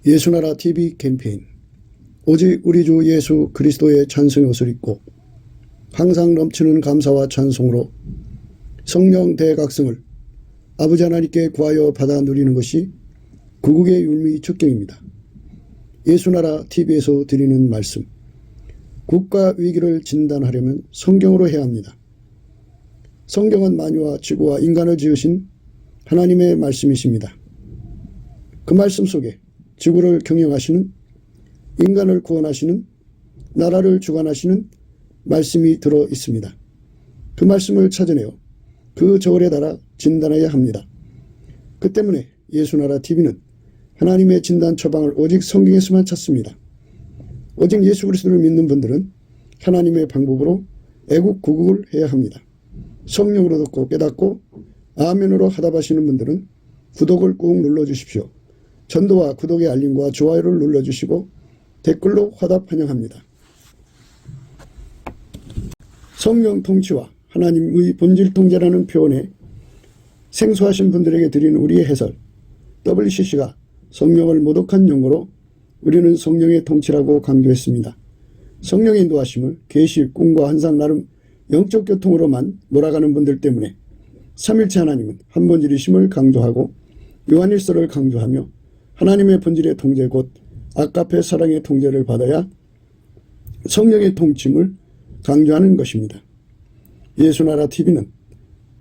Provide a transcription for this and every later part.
예수나라 TV 캠페인 오직 우리 주 예수 그리스도의 찬송의 옷을 입고 항상 넘치는 감사와 찬송으로 성령 대각성을 아버지 하나님께 구하여 받아 누리는 것이 구국의 율미 척경입니다. 예수나라 TV에서 드리는 말씀, 국가 위기를 진단하려면 성경으로 해야 합니다. 성경은 만유와 지구와 인간을 지으신 하나님의 말씀이십니다. 그 말씀 속에 지구를 경영하시는, 인간을 구원하시는, 나라를 주관하시는 말씀이 들어 있습니다. 그 말씀을 찾아내어 그 저울에 달아 진단해야 합니다. 그 때문에 예수나라 TV는 하나님의 진단 처방을 오직 성경에서만 찾습니다. 오직 예수 그리스도를 믿는 분들은 하나님의 방법으로 애국 구국을 해야 합니다. 성령으로 듣고 깨닫고 아멘으로 하답하시는 분들은 구독을 꾹 눌러주십시오. 전도와 구독의 알림과 좋아요를 눌러주시고 댓글로 화답 환영합니다. 성령 통치와 하나님의 본질 통제라는 표현에 생소하신 분들에게 드리는 우리의 해설, WCC가 성령을 모독한 용어로 우리는 성령의 통치라고 강조했습니다. 성령의 인도하심을 계시, 꿈과 환상 나름 영적 교통으로만 몰아가는 분들 때문에 삼일체 하나님은 한 본질이심을 강조하고 요한일서를 강조하며 하나님의 본질의 통제 곧 아가페 사랑의 통제를 받아야 성령의 통침을 강조하는 것입니다. 예수나라 TV는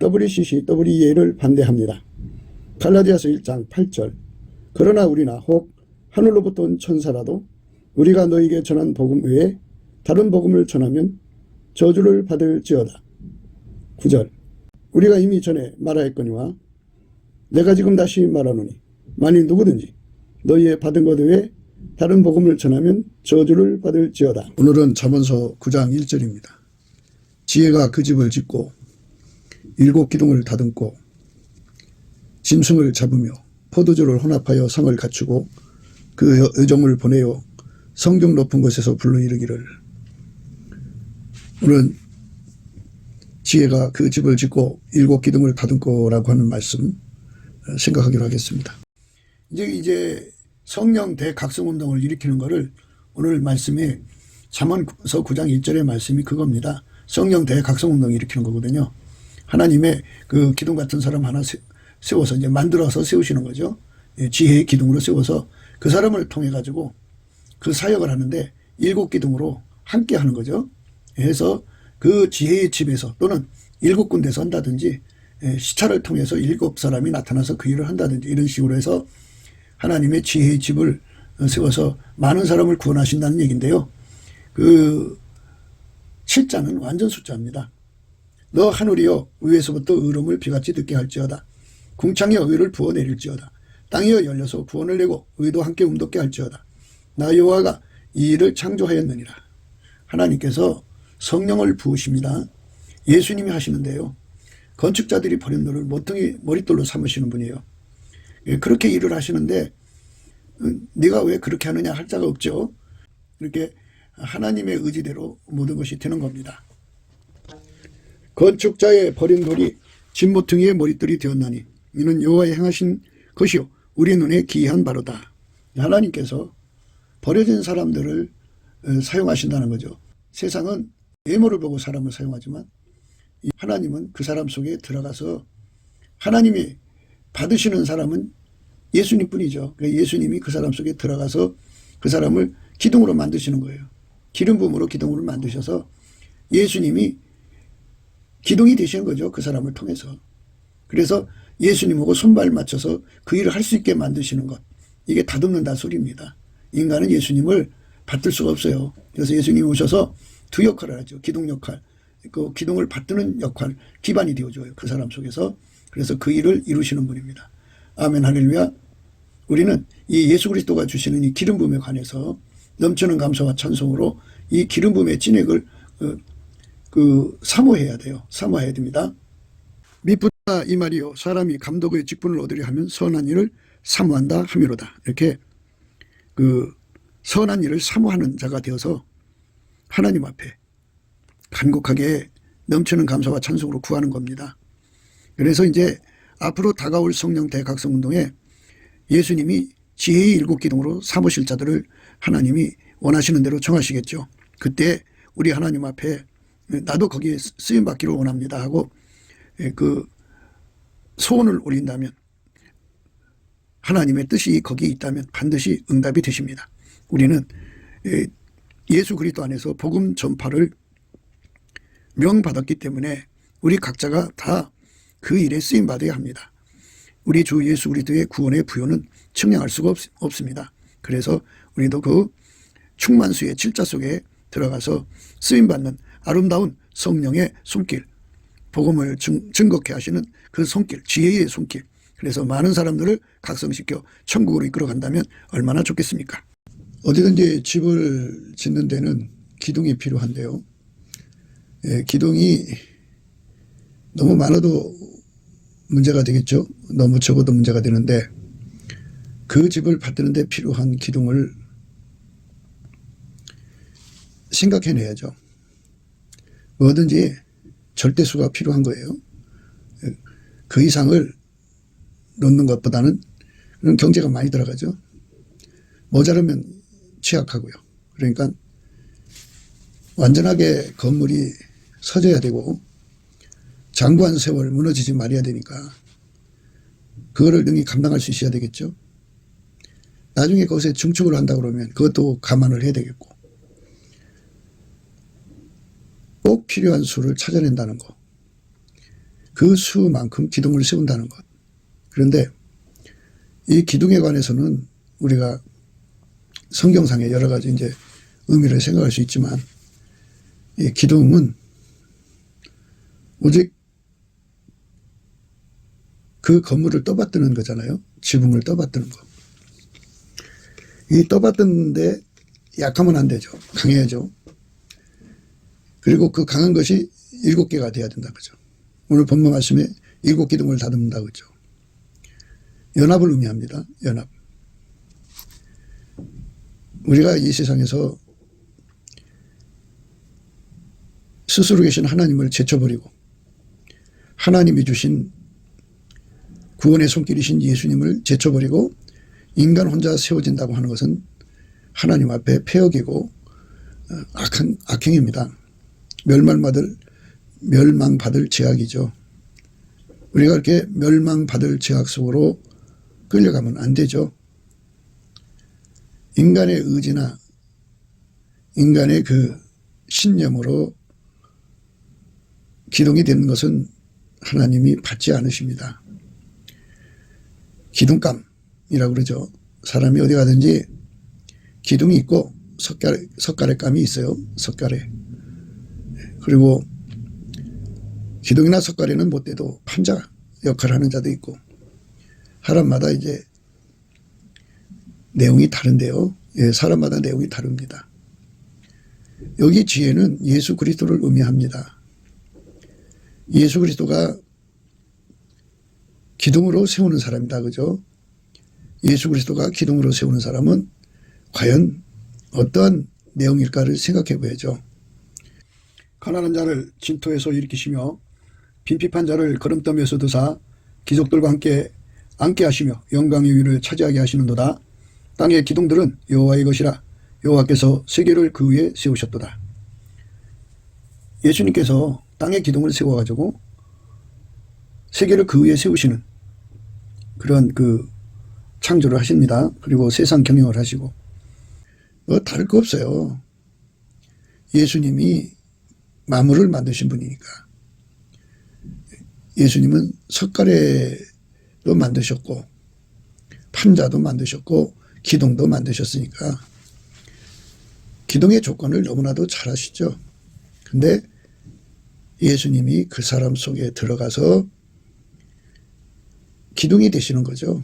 WCC, WEA를 반대합니다. 갈라디아서 1장 8절 그러나 우리나 혹 하늘로부터 온 천사라도 우리가 너에게 전한 복음 외에 다른 복음을 전하면 저주를 받을지어다. 9절 우리가 이미 전에 말하였거니와 내가 지금 다시 말하노니 만일 누구든지 너희의 받은 것 외에 다른 복음을 전하면 저주를 받을지어다. 오늘은 잠언서 9장 1절입니다. 지혜가 그 집을 짓고 7 기둥을 다듬고 짐승을 잡으며 포도주를 혼합하여 성을 갖추고 그 여종을 보내어 성경 높은 곳에서 불러 이르기를. 오늘은 지혜가 그 집을 짓고 7 기둥을 다듬고라고 하는 말씀 생각하기로 하겠습니다. 이제 성령 대각성운동을 일으키는 것을 오늘 말씀에 잠언서 9장 1절의 말씀이 그겁니다. 성령 대각성운동을 일으키는 거거든요. 하나님의 그 기둥 같은 사람 하나 세워서 이제 만들어서 세우시는 거죠. 지혜의 기둥으로 세워서 그 사람을 통해 가지고 그 사역을 하는데 7 기둥으로 함께 하는 거죠. 해서 그 지혜의 집에서 또는 7군데서 한다든지 시차를 통해서 7 사람이 나타나서 그 일을 한다든지 이런 식으로 해서 하나님의 지혜의 집을 세워서 많은 사람을 구원하신다는 얘기인데요. 그 7자는 완전 숫자입니다. 너 하늘이여 위에서부터 의로움을 비같이 듣게 할지어다. 궁창에 의를 부어내릴지어다. 땅이여 열려서 구원을 내고 의도 함께 움돋게 할지어다. 나 여호와가 이 일을 창조하였느니라. 하나님께서 성령을 부으십니다. 예수님이 하시는데요. 건축자들이 버린 돌을 모퉁이 머릿돌로 삼으시는 분이에요. 그렇게 일을 하시는데 네가 왜 그렇게 하느냐 할 자가 없죠. 이렇게 하나님의 의지대로 모든 것이 되는 겁니다. 건축자의 버린 돌이 진모퉁이의 머릿돌이 되었나니 이는 여호와의 행하신 것이요 우리 눈에 기이한 바로다. 하나님께서 버려진 사람들을 사용하신다는 거죠. 세상은 외모를 보고 사람을 사용하지만 하나님은 그 사람 속에 들어가서 하나님이 받으시는 사람은 예수님 뿐이죠. 예수님이 그 사람 속에 들어가서 그 사람을 기둥으로 만드시는 거예요. 기름 부음으로 기둥으로 만드셔서 예수님이 기둥이 되시는 거죠. 그 사람을 통해서. 그래서 예수님하고 손발 맞춰서 그 일을 할 수 있게 만드시는 것. 이게 다듬는다 소리입니다. 인간은 예수님을 받들 수가 없어요. 그래서 예수님이 오셔서 2 역할을 하죠. 기둥 역할. 그 기둥을 받드는 역할, 기반이 되어줘요. 그 사람 속에서. 그래서 그 일을 이루시는 분입니다. 아멘 할렐루야. 우리는 이 예수 그리스도가 주시는 이 기름 부음에 관해서 넘치는 감사와 찬송으로 이 기름 부음의 진액을 사모해야 돼요. 사모해야 됩니다. 미쁘다 이 말이요 사람이 감독의 직분을 얻으려 하면 선한 일을 사모한다 함이로다. 이렇게 그 선한 일을 사모하는 자가 되어서 하나님 앞에 간곡하게 넘치는 감사와 찬송으로 구하는 겁니다. 그래서 이제 앞으로 다가올 성령 대각성운동에 예수님이 지혜의 일곱 기둥으로 삼으실 자들을 하나님이 원하시는 대로 정하시겠죠. 그때 우리 하나님 앞에 나도 거기에 쓰임받기를 원합니다 하고 그 소원을 올린다면, 하나님의 뜻이 거기에 있다면 반드시 응답이 되십니다. 우리는 예수 그리스도 안에서 복음 전파를 명받았기 때문에 우리 각자가 다 그 일에 쓰임받아야 합니다. 우리 주 예수 그리스도의 구원의 부요는 측량할 수가 없습니다. 그래서 우리도 그 충만수의 질자 속에 들어가서 쓰임받는 아름다운 성령의 손길, 복음을 증거케 하시는 그 손길, 지혜의 손길, 그래서 많은 사람들을 각성시켜 천국으로 이끌어 간다면 얼마나 좋겠습니까? 어디든지 집을 짓는 데는 기둥이 필요한데요. 기둥이 너무 많아도 문제가 되겠죠. 너무 적어도 문제가 되는데, 그 집을 받드는 데 필요한 기둥을 생각해내야죠. 뭐든지 절대수가 필요한 거예요. 그 이상을 넣는 것보다는, 그런 경제가 많이 들어가죠. 모자르면 취약하고요. 그러니까 완전하게 건물이 서져야 되고 장구한 세월 무너지지 말아야 되니까 그거를 능히 감당할 수 있어야 되겠죠. 나중에 거기서 증축을 한다 그러면 그것도 감안을 해야 되겠고, 꼭 필요한 수를 찾아낸다는 것, 그 수만큼 기둥을 세운다는 것. 그런데 이 기둥에 관해서는 우리가 성경상의 여러 가지 이제 의미를 생각할 수 있지만, 이 기둥은 오직 그 건물을 떠받드는 거잖아요. 지붕을 떠받드는 거. 이 떠받드는데 약하면 안 되죠. 강해야죠. 그리고 그 강한 것이 7개가 돼야 된다 그죠. 오늘 본문 말씀에 7기둥을 다듬는다 그죠. 연합을 의미합니다. 연합. 우리가 이 세상에서 스스로 계신 하나님을 제쳐버리고 하나님이 주신 구원의 손길이신 예수님을 제쳐버리고 인간 혼자 세워진다고 하는 것은 하나님 앞에 폐역이고 악행입니다. 멸망받을 죄악이죠. 우리가 이렇게 멸망받을 죄악 속으로 끌려가면 안 되죠. 인간의 의지나 인간의 그 신념으로 기둥이 되는 것은 하나님이 받지 않으십니다. 기둥감이라고 그러죠. 사람이 어디 가든지 기둥이 있고 석가래감이 있어요. 석가래. 그리고 기둥이나 석가래는 못돼도 판자 역할을 하는 자도 있고, 사람마다 이제 내용이 다른데요. 사람마다 내용이 다릅니다. 여기 지혜는 예수 그리스도를 의미합니다. 예수 그리스도가 기둥으로 세우는 사람이다. 그죠? 예수 그리스도가 기둥으로 세우는 사람은 과연 어떠한 내용일까를 생각해 봐야죠. 가난한 자를 진토에서 일으키시며 빈핍한 자를 거름더미에서 드사 기족들과 함께 앉게 하시며 영광의 위를 차지하게 하시는도다. 땅의 기둥들은 여호와의 것이라. 여호와께서 세계를 그 위에 세우셨도다. 예수님께서 땅의 기둥을 세워가지고 세계를 그 위에 세우시는 그런 그 창조를 하십니다. 그리고 세상 경영을 하시고 뭐 다를 거 없어요. 예수님이 만물을 만드신 분이니까. 예수님은 석가래도 만드셨고 판자도 만드셨고 기둥도 만드셨으니까 기둥의 조건을 너무나도 잘 아시죠. 근데 예수님이 그 사람 속에 들어가서 기둥이 되시는 거죠.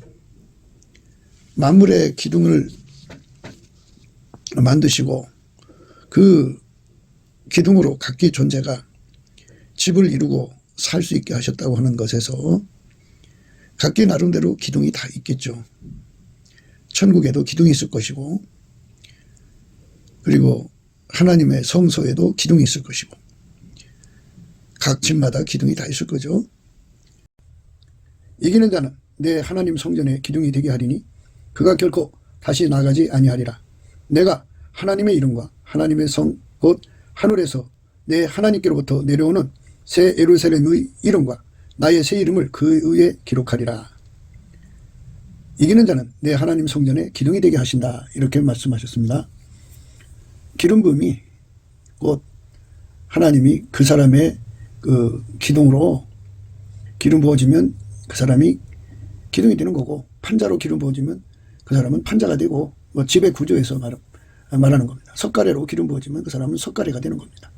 만물의 기둥을 만드시고 그 기둥으로 각기 존재가 집을 이루고 살 수 있게 하셨다고 하는 것에서 각기 나름대로 기둥이 다 있겠죠. 천국에도 기둥이 있을 것이고, 그리고 하나님의 성소에도 기둥이 있을 것이고, 각 집마다 기둥이 다 있을 거죠. 이기는 자는 내 하나님 성전에 기둥이 되게 하리니 그가 결코 다시 나가지 아니하리라. 내가 하나님의 이름과 하나님의 성 곧 하늘에서 내 하나님께로부터 내려오는 새 예루살렘의 이름과 나의 새 이름을 그 위에 기록하리라. 이기는 자는 내 하나님 성전에 기둥이 되게 하신다. 이렇게 말씀하셨습니다. 기름 부음이 곧 하나님이 그 사람의 그 기둥으로 기름 부어지면 그 사람이 기둥이 되는 거고, 판자로 기름 부어지면 그 사람은 판자가 되고, 뭐 집의 구조에서 말하는 겁니다. 석가래로 기름 부어지면 그 사람은 석가래가 되는 겁니다.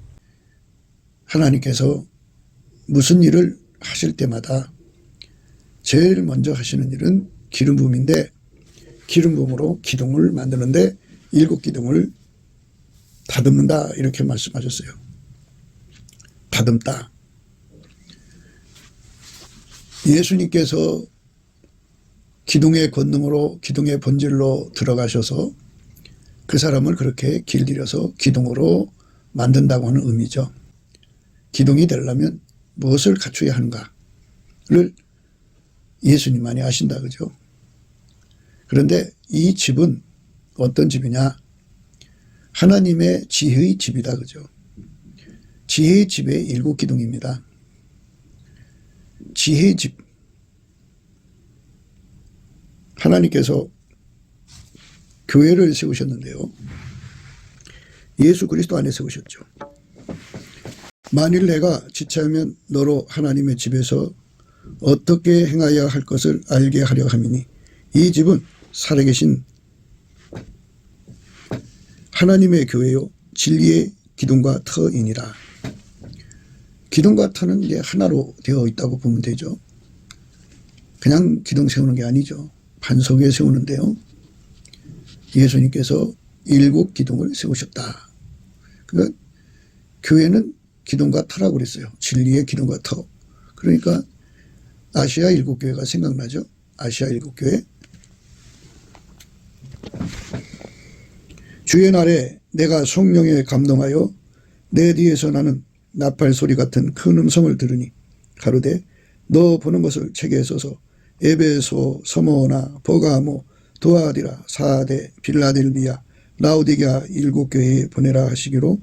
하나님께서 무슨 일을 하실 때마다 제일 먼저 하시는 일은 기름 부음인데, 기름 부음으로 기둥을 만드는데 7기둥을 다듬는다 이렇게 말씀하셨어요. 다듬다. 예수님께서 기둥의 권능으로 기둥의 본질로 들어가셔서 그 사람을 그렇게 길들여서 기둥으로 만든다고 하는 의미죠. 기둥이 되려면 무엇을 갖춰야 하는가를 예수님만이 아신다, 그죠? 그런데 이 집은 어떤 집이냐? 하나님의 지혜의 집이다, 그죠? 지혜의 집의 7기둥입니다. 지혜의 집. 하나님께서 교회를 세우셨는데요. 예수 그리스도 안에 세우셨죠. 만일 내가 지체하면 너로 하나님의 집에서 어떻게 행하여야 할 것을 알게 하려 함이니 이 집은 살아계신 하나님의 교회요 진리의 기둥과 터이니라. 기둥과 터는 이제 하나로 되어 있다고 보면 되죠. 그냥 기둥 세우는 게 아니죠. 반석 위에 세우는데요. 예수님께서 7기둥을 세우셨다. 그러니까 교회는 기둥과 터라고 그랬어요. 진리의 기둥과 터. 그러니까 아시아 7교회가 생각나죠. 아시아 7교회. 주의 날에 내가 성령에 감동하여 내 뒤에서 나는 나팔 소리 같은 큰 음성을 들으니 가로되 너 보는 것을 책에 써서 에베소, 서모나, 버가모, 도아디라, 사데, 빌라델비아, 라오디게아 7교회에 보내라 하시기로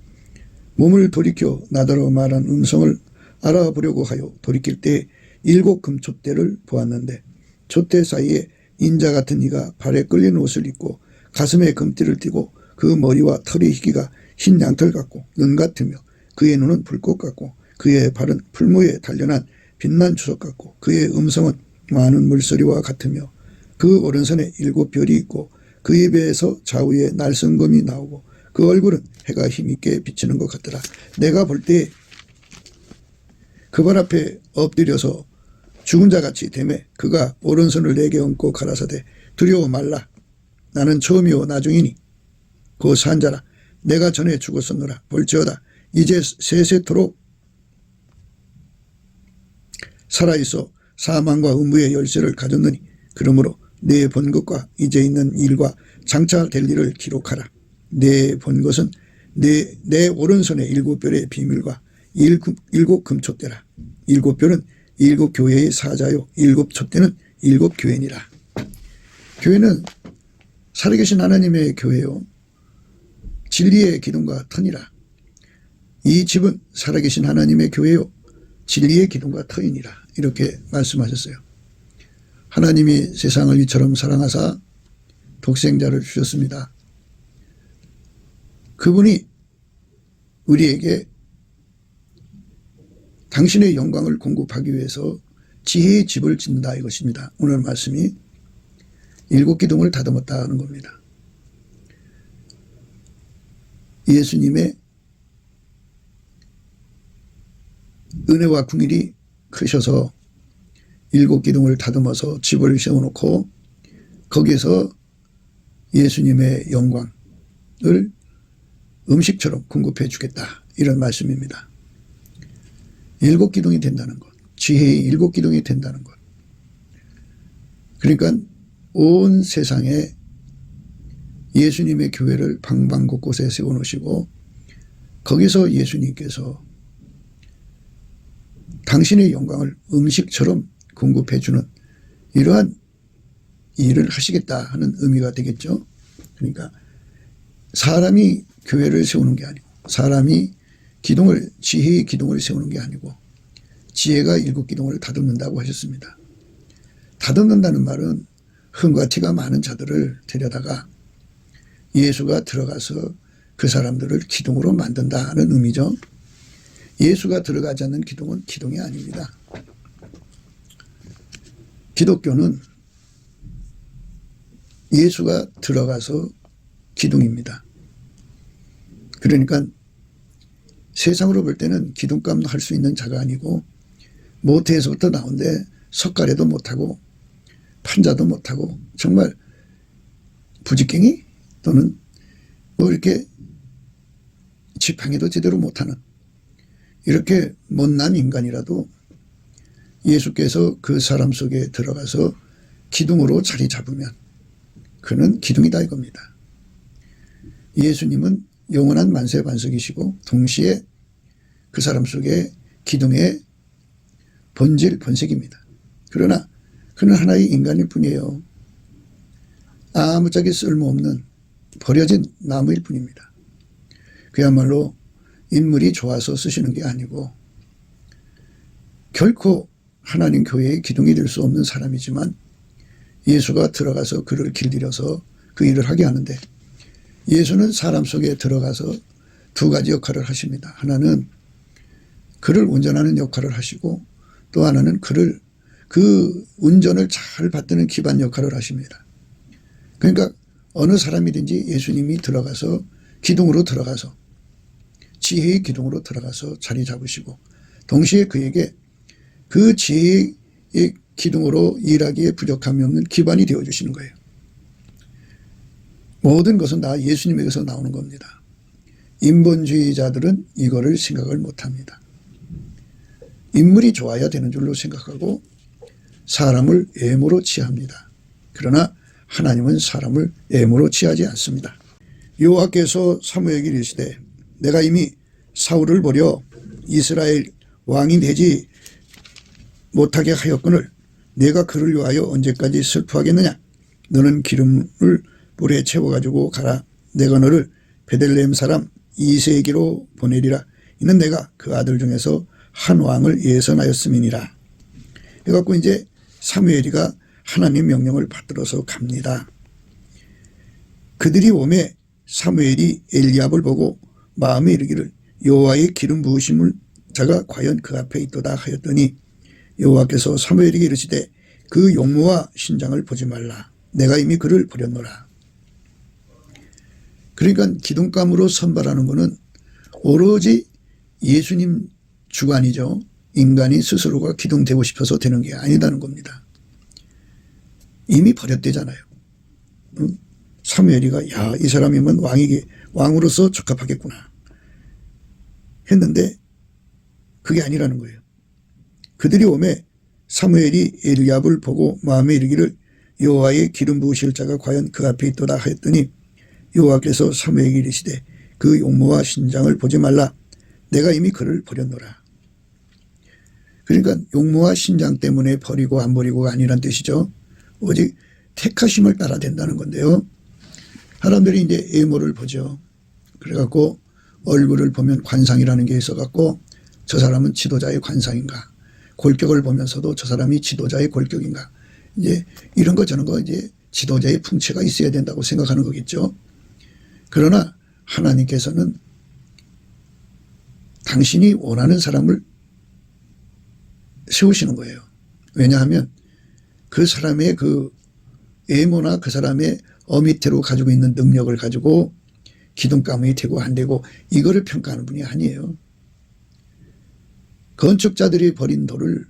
몸을 돌이켜 나더러 말한 음성을 알아보려고 하여 돌이킬 때 7 금촛대를 보았는데 촛대 사이에 인자 같은 이가 발에 끌린 옷을 입고 가슴에 금띠를 띠고 그 머리와 털의 희기가 흰 양털 같고 은 같으며 그의 눈은 불꽃 같고 그의 발은 풀무에 단련한 빛난 주석 같고 그의 음성은 많은 물소리와 같으며 그 오른손에 7별이 있고 그 입에서 좌우에 날성검이 나오고 그 얼굴은 해가 힘있게 비치는 것 같더라. 내가 볼 때 그 발 앞에 엎드려서 죽은 자같이 되매 그가 오른손을 내게 얹고 가라사대 두려워 말라. 나는 처음이요 나중이니 그 산자라. 내가 전에 죽었었노라. 볼지어다 이제 세세토록 살아있어 사망과 음부의 열쇠를 가졌느니 그러므로 내 본 것과 이제 있는 일과 장차 될 일을 기록하라. 내 본 것은 내 오른손의 7별의 비밀과 7 금촛대라. 7별은 7교회의 사자요 7 촛대는 7교회니라. 교회는 살아계신 하나님의 교회요 진리의 기둥과 터니라. 이 집은 살아계신 하나님의 교회요 진리의 기둥과 터이니라. 이렇게 말씀하셨어요. 하나님이 세상을 이처럼 사랑하사 독생자를 주셨습니다. 그분이 우리에게 당신의 영광을 공급하기 위해서 지혜의 집을 짓는다 이것입니다. 오늘 말씀이 7기둥을 다듬었다는 겁니다. 예수님의 은혜와 궁일이 크셔서 7기둥을 다듬어서 집을 세워놓고 거기에서 예수님의 영광을 음식처럼 공급해 주겠다 이런 말씀입니다. 7기둥이 된다는 것, 지혜의 7기둥이 된다는 것. 그러니까 온 세상에 예수님의 교회를 방방곳곳에 세워놓으시고 거기서 예수님께서 당신의 영광을 음식처럼 공급해 주는 이러한 일을 하시겠다 하는 의미가 되겠죠. 그러니까 사람이 교회를 세우는 게 아니고, 사람이 지혜의 기둥을 세우는 게 아니고, 지혜가 7기둥을 다듬는다고 하셨습니다. 다듬는다는 말은 흥과 티가 많은 자들을 데려다가 예수가 들어가서 그 사람들을 기둥으로 만든다는 의미죠. 예수가 들어가지 않는 기둥은 기둥이 아닙니다. 기독교는 예수가 들어가서 기둥입니다. 그러니까 세상으로 볼 때는 기둥감 할 수 있는 자가 아니고, 모태에서부터 나온데 석가래도 못하고 판자도 못하고 정말 부직갱이 또는 뭐 이렇게 지팡이도 제대로 못하는 이렇게 못난 인간이라도 예수께서 그 사람 속에 들어가서 기둥으로 자리 잡으면 그는 기둥이다 이겁니다. 예수님은 영원한 만세 반석이시고 동시에 그 사람 속에 기둥의 본색입니다. 그러나 그는 하나의 인간일 뿐이에요. 아무짝에 쓸모없는 버려진 나무일 뿐입니다. 그야말로 인물이 좋아서 쓰시는 게 아니고 결코 하나님 교회의 기둥이 될 수 없는 사람이지만 예수가 들어가서 그를 길들여서 그 일을 하게 하는데, 예수는 사람 속에 들어가서 두 가지 역할을 하십니다. 하나는 그를 운전하는 역할을 하시고 또 하나는 그를 그 운전을 잘 받드는 기반 역할을 하십니다. 그러니까 어느 사람이든지 예수님이 들어가서 기둥으로 들어가서 지혜의 기둥으로 들어가서 자리 잡으시고 동시에 그에게 그 지혜의 기둥으로 일하기에 부족함이 없는 기반이 되어주시는 거예요. 모든 것은 다 예수님에게서 나오는 겁니다. 인본주의자들은 이거를 생각을 못합니다. 인물이 좋아야 되는 줄로 생각하고 사람을 애모로 취합니다. 그러나 하나님은 사람을 애모로 취하지 않습니다. 여호와께서 사무엘에게 이르시되 내가 이미 사울을 버려 이스라엘 왕이 되지 못하게 하였거늘 내가 그를 위하여 언제까지 슬퍼하겠느냐. 너는 기름을 불에 채워가지고 가라. 내가 너를 베들레헴 사람 이새에게로 보내리라. 이는 내가 그 아들 중에서 한 왕을 예선하였음이니라. 해갖고 이제 사무엘이가 하나님 명령을 받들어서 갑니다. 그들이 오매 사무엘이 엘리압을 보고 마음에 이르기를 여호와의 기름 부으심을 자가 과연 그 앞에 있도다 하였더니 여호와께서 사무엘에게 이르시되 그 용모와 신장을 보지 말라. 내가 이미 그를 버렸노라. 그러니까 기둥감으로 선발하는 것은 오로지 예수님 주관이죠. 인간이 스스로가 기둥되고 싶어서 되는 게 아니다는 겁니다. 이미 버렸대잖아요. 사무엘이가 야, 이 사람이면 왕으로서 적합하겠구나 했는데 그게 아니라는 거예요. 그들이 오매 사무엘이 엘리압을 보고 마음에 이르기를 여호와의 기름 부으실 자가 과연 그 앞에 있도다 하였더니 여호와께서 사무엘에게 이르시되 그 용모와 신장을 보지 말라. 내가 이미 그를 버렸노라. 그러니까 용모와 신장 때문에 버리고 안 버리고가 아니란 뜻이죠. 오직 택하심을 따라 된다는 건데요. 사람들이 이제 애모를 보죠. 그래갖고 얼굴을 보면 관상이라는 게 있어갖고 저 사람은 지도자의 관상인가, 골격을 보면서도 저 사람이 지도자의 골격인가, 이제 이런 거 저런 거 이제 지도자의 풍채가 있어야 된다고 생각하는 거겠죠. 그러나 하나님께서는 당신이 원하는 사람을 세우시는 거예요. 왜냐하면 그 사람의 그 애모나 그 사람의 어미태로 가지고 있는 능력을 가지고 기둥감이 되고 안 되고 이거를 평가하는 분이 아니에요. 건축자들이 버린 돌을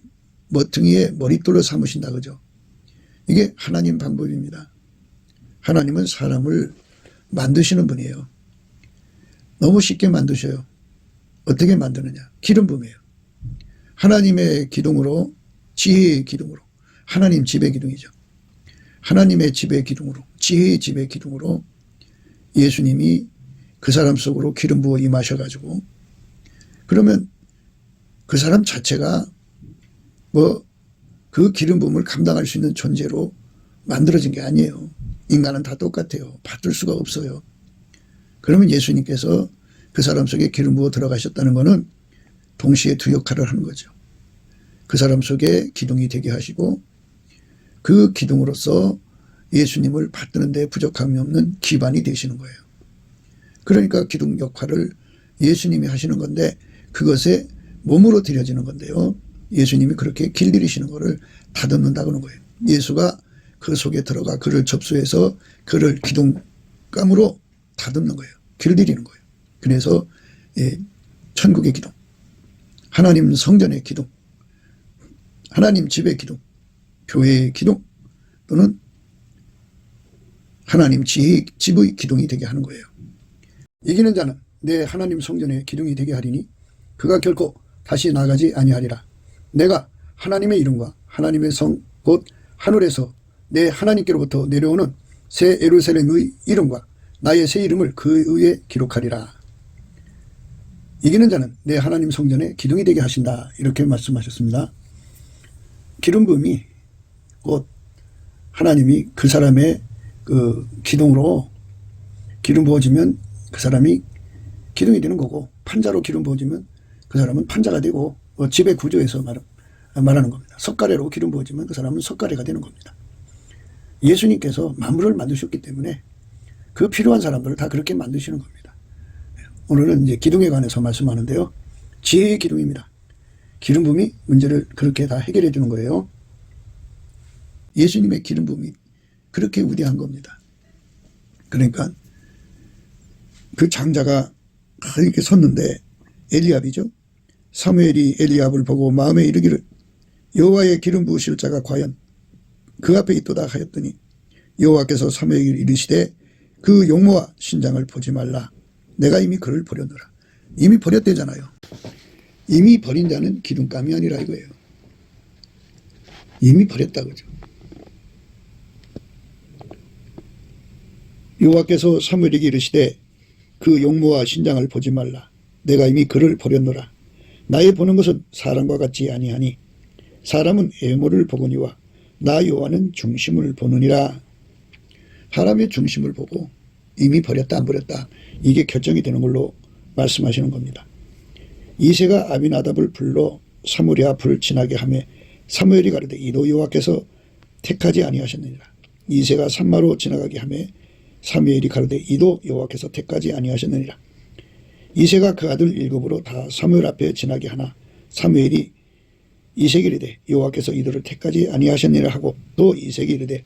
머퉁이에 머릿돌로 삼으신다 그죠. 이게 하나님 방법입니다. 하나님은 사람을 만드시는 분이에요. 너무 쉽게 만드셔요. 어떻게 만드느냐. 기름 부음이에요. 하나님의 기둥으로, 지혜의 기둥으로, 하나님 집의 기둥이죠. 하나님의 집의 기둥으로, 지혜의 집의 기둥으로 예수님이 그 사람 속으로 기름 부어 임하셔가지고, 그러면 그 사람 자체가 뭐 그 기름 부음을 감당할 수 있는 존재로 만들어진 게 아니에요. 인간은 다 똑같아요. 받을 수가 없어요. 그러면 예수님께서 그 사람 속에 기름 부어 들어가셨다는 것은 동시에 두 역할을 하는 거죠. 그 사람 속에 기둥이 되게 하시고 그 기둥으로서 예수님을 받드는 데 부족함이 없는 기반이 되시는 거예요. 그러니까 기둥 역할을 예수님이 하시는 건데 그것에 몸으로 들여지는 건데요. 예수님이 그렇게 길들이시는 것을 다듬는다는 거예요. 예수가 그 속에 들어가 그를 접수해서 그를 기둥감으로 다듬는 거예요. 길들이는 거예요. 그래서 천국의 기둥, 하나님 성전의 기둥, 하나님 집의 기둥, 교회의 기둥 또는 하나님 집의 기둥이 되게 하는 거예요. 이기는 자는 내 하나님 성전의 기둥이 되게 하리니 그가 결코 다시 나가지 아니하리라. 내가 하나님의 이름과 하나님의 성 곧 하늘에서 내 하나님께로부터 내려오는 새 예루살렘의 이름과 나의 새 이름을 그 위에 기록하리라. 이기는 자는 내 하나님 성전의 기둥이 되게 하신다. 이렇게 말씀하셨습니다. 기름 부음이 곧 하나님이 그 사람의 그 기둥으로 기름 부어지면 그 사람이 기둥이 되는 거고, 판자로 기름 부어지면 그 사람은 판자가 되고, 집의 구조에서 말하는 겁니다. 석가래로 기름 부어지면 그 사람은 석가래가 되는 겁니다. 예수님께서 만물을 만드셨기 때문에 그 필요한 사람들을 다 그렇게 만드시는 겁니다. 오늘은 이제 기둥에 관해서 말씀하는데요. 지혜의 기둥입니다. 기름 부음이 문제를 그렇게 다 해결해 주는 거예요. 예수님의 기름 부음이 그렇게 위대한 겁니다. 그러니까 그 장자가 이렇게 섰는데 엘리압이죠. 사무엘이 엘리압을 보고 마음에 이르기를 여호와의 기름 부으실 자가 과연 그 앞에 있도다 하였더니 여호와께서 사무엘에게 이르시되 그 용모와 신장을 보지 말라. 내가 이미 그를 버렸노라. 이미 버렸대잖아요. 이미 버린 자는 기둥감이 아니라 이거예요. 이미 버렸다 그죠. 여호와께서 사무엘에게 이르시되 그 용모와 신장을 보지 말라. 내가 이미 그를 버렸노라. 나의 보는 것은 사람과 같지 아니하니 사람은 외모를 보거니와 나 여호와는 중심을 보느니라. 사람의 중심을 보고 이미 버렸다 안 버렸다 이게 결정이 되는 걸로 말씀하시는 겁니다. 이새가 아비나답을 불러 사무엘 앞을 지나게 하매 사무엘이 가로되 이도 여호와께서 택하지 아니하셨느니라. 이새가 산마로 지나가게 하매 사무엘이 가로되 이도 여호와께서 택하지 아니하셨느니라. 이새가 그 아들 7으로 다 사무엘 앞에 지나게 하나 사무엘이 이새에게 이르되 여호와께서 이들을 택하지 아니하셨느니라 하고 또 이새에게 이르되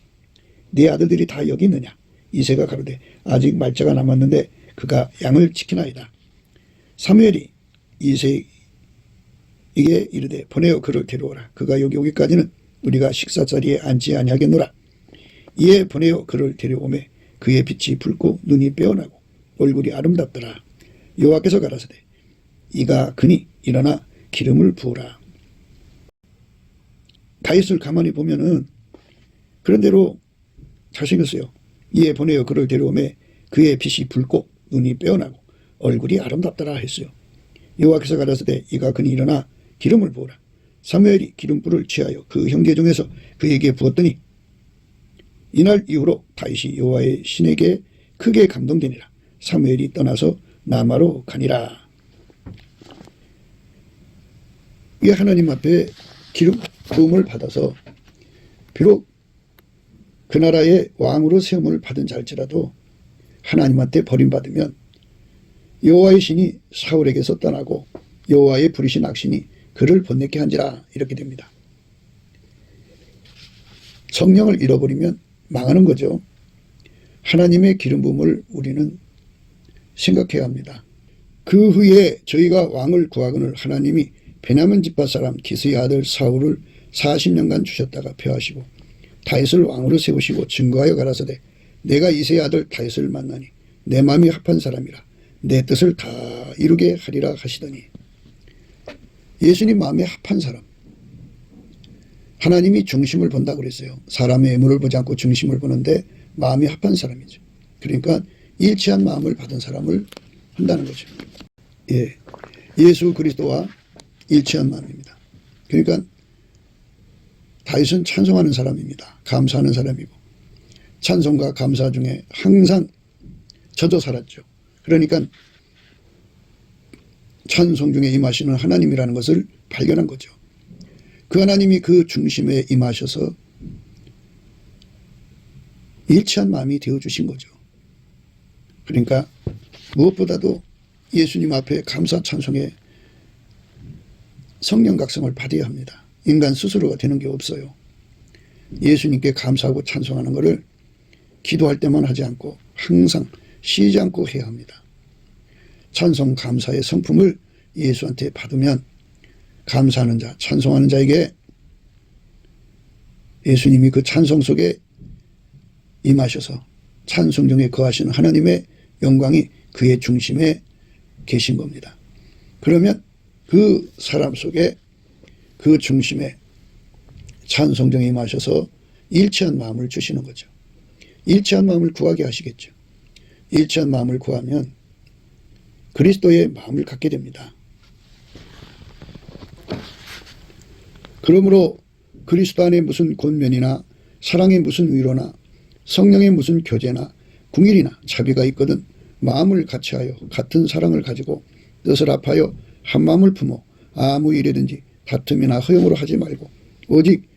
네 아들들이 다 여기 있느냐. 이새가 가로되 아직 말자가 남았는데 그가 양을 지키나이다. 사무엘이 이새에게 이르되 보내어 그를 데려오라. 그가 여기 오기까지는 우리가 식사 자리에 앉지 아니하겠노라. 이에 보내어 그를 데려오매 그의 빛이 붉고 눈이 빼어나고 얼굴이 아름답더라. 여호와께서 가라사대 이가 그니 일어나 기름을 부으라. 다윗을 가만히 보면은 그런 대로 잘생겼어요. 이에 보내어 그를 데려오매 그의 빛이 붉고 눈이 빼어나고 얼굴이 아름답더라 했어요. 여호와께서 가라사대 이가 그니 일어나 기름을 부으라. 사무엘이 기름불을 취하여 그 형제 중에서 그에게 부었더니 이날 이후로 다윗이 여호와의 신에게 크게 감동되니라. 사무엘이 떠나서 라마로 가니라. 이 하나님 앞에 기름 부음을 받아서 비록 그 나라의 왕으로 세움을 받은 자일지라도 하나님한테 버림받으면 여호와의 신이 사울에게서 떠나고 여호와의 부리신 악신이 그를 번뇌케 한지라 이렇게 됩니다. 성령을 잃어버리면 망하는 거죠. 하나님의 기름 부음을 우리는 생각해야 합니다. 그 후에 저희가 왕을 구하거늘 하나님이 베냐민 지파 사람 기스의 아들 사울을 40년간 주셨다가 폐하시고 다윗을 왕으로 세우시고 증거하여 가라사대 내가 이새의 아들 다윗을 만나니 내 마음이 합한 사람이라 내 뜻을 다 이루게 하리라 하시더니 예수님 마음에 합한 사람, 하나님이 중심을 본다고 그랬어요. 사람의 외모를 보지 않고 중심을 보는데 마음이 합한 사람이죠. 그러니까 일치한 마음을 받은 사람을 한다는 거죠. 예, 예수 그리스도와 일치한 마음입니다. 그러니까 다윗은 찬송하는 사람입니다. 감사하는 사람이고 찬송과 감사 중에 항상 젖어 살았죠. 그러니까 찬송 중에 임하시는 하나님이라는 것을 발견한 거죠. 그 하나님이 그 중심에 임하셔서 일치한 마음이 되어주신 거죠. 그러니까 무엇보다도 예수님 앞에 감사 찬송에 성령 각성을 받아야 합니다. 인간 스스로가 되는 게 없어요. 예수님께 감사하고 찬송하는 것을 기도할 때만 하지 않고 항상 쉬지 않고 해야 합니다. 찬송 감사의 성품을 예수한테 받으면 감사하는 자, 찬송하는 자에게 예수님이 그 찬송 속에 임하셔서 찬송 중에 거하시는 하나님의 영광이 그의 중심에 계신 겁니다. 그러면 그 사람 속에 그 중심에 찬송 중에 임하셔서 일치한 마음을 주시는 거죠. 일치한 마음을 구하게 하시겠죠. 일치한 마음을 구하면 그리스도의 마음을 갖게 됩니다. 그러므로 그리스도 안에 무슨 권면이나 사랑의 무슨 위로나 성령의 무슨 교제나 궁일이나 자비가 있거든 마음을 같이하여 같은 사랑을 가지고 뜻을 합하여 한 마음을 품어 아무 일이든지 다툼이나 허용으로 하지 말고 오직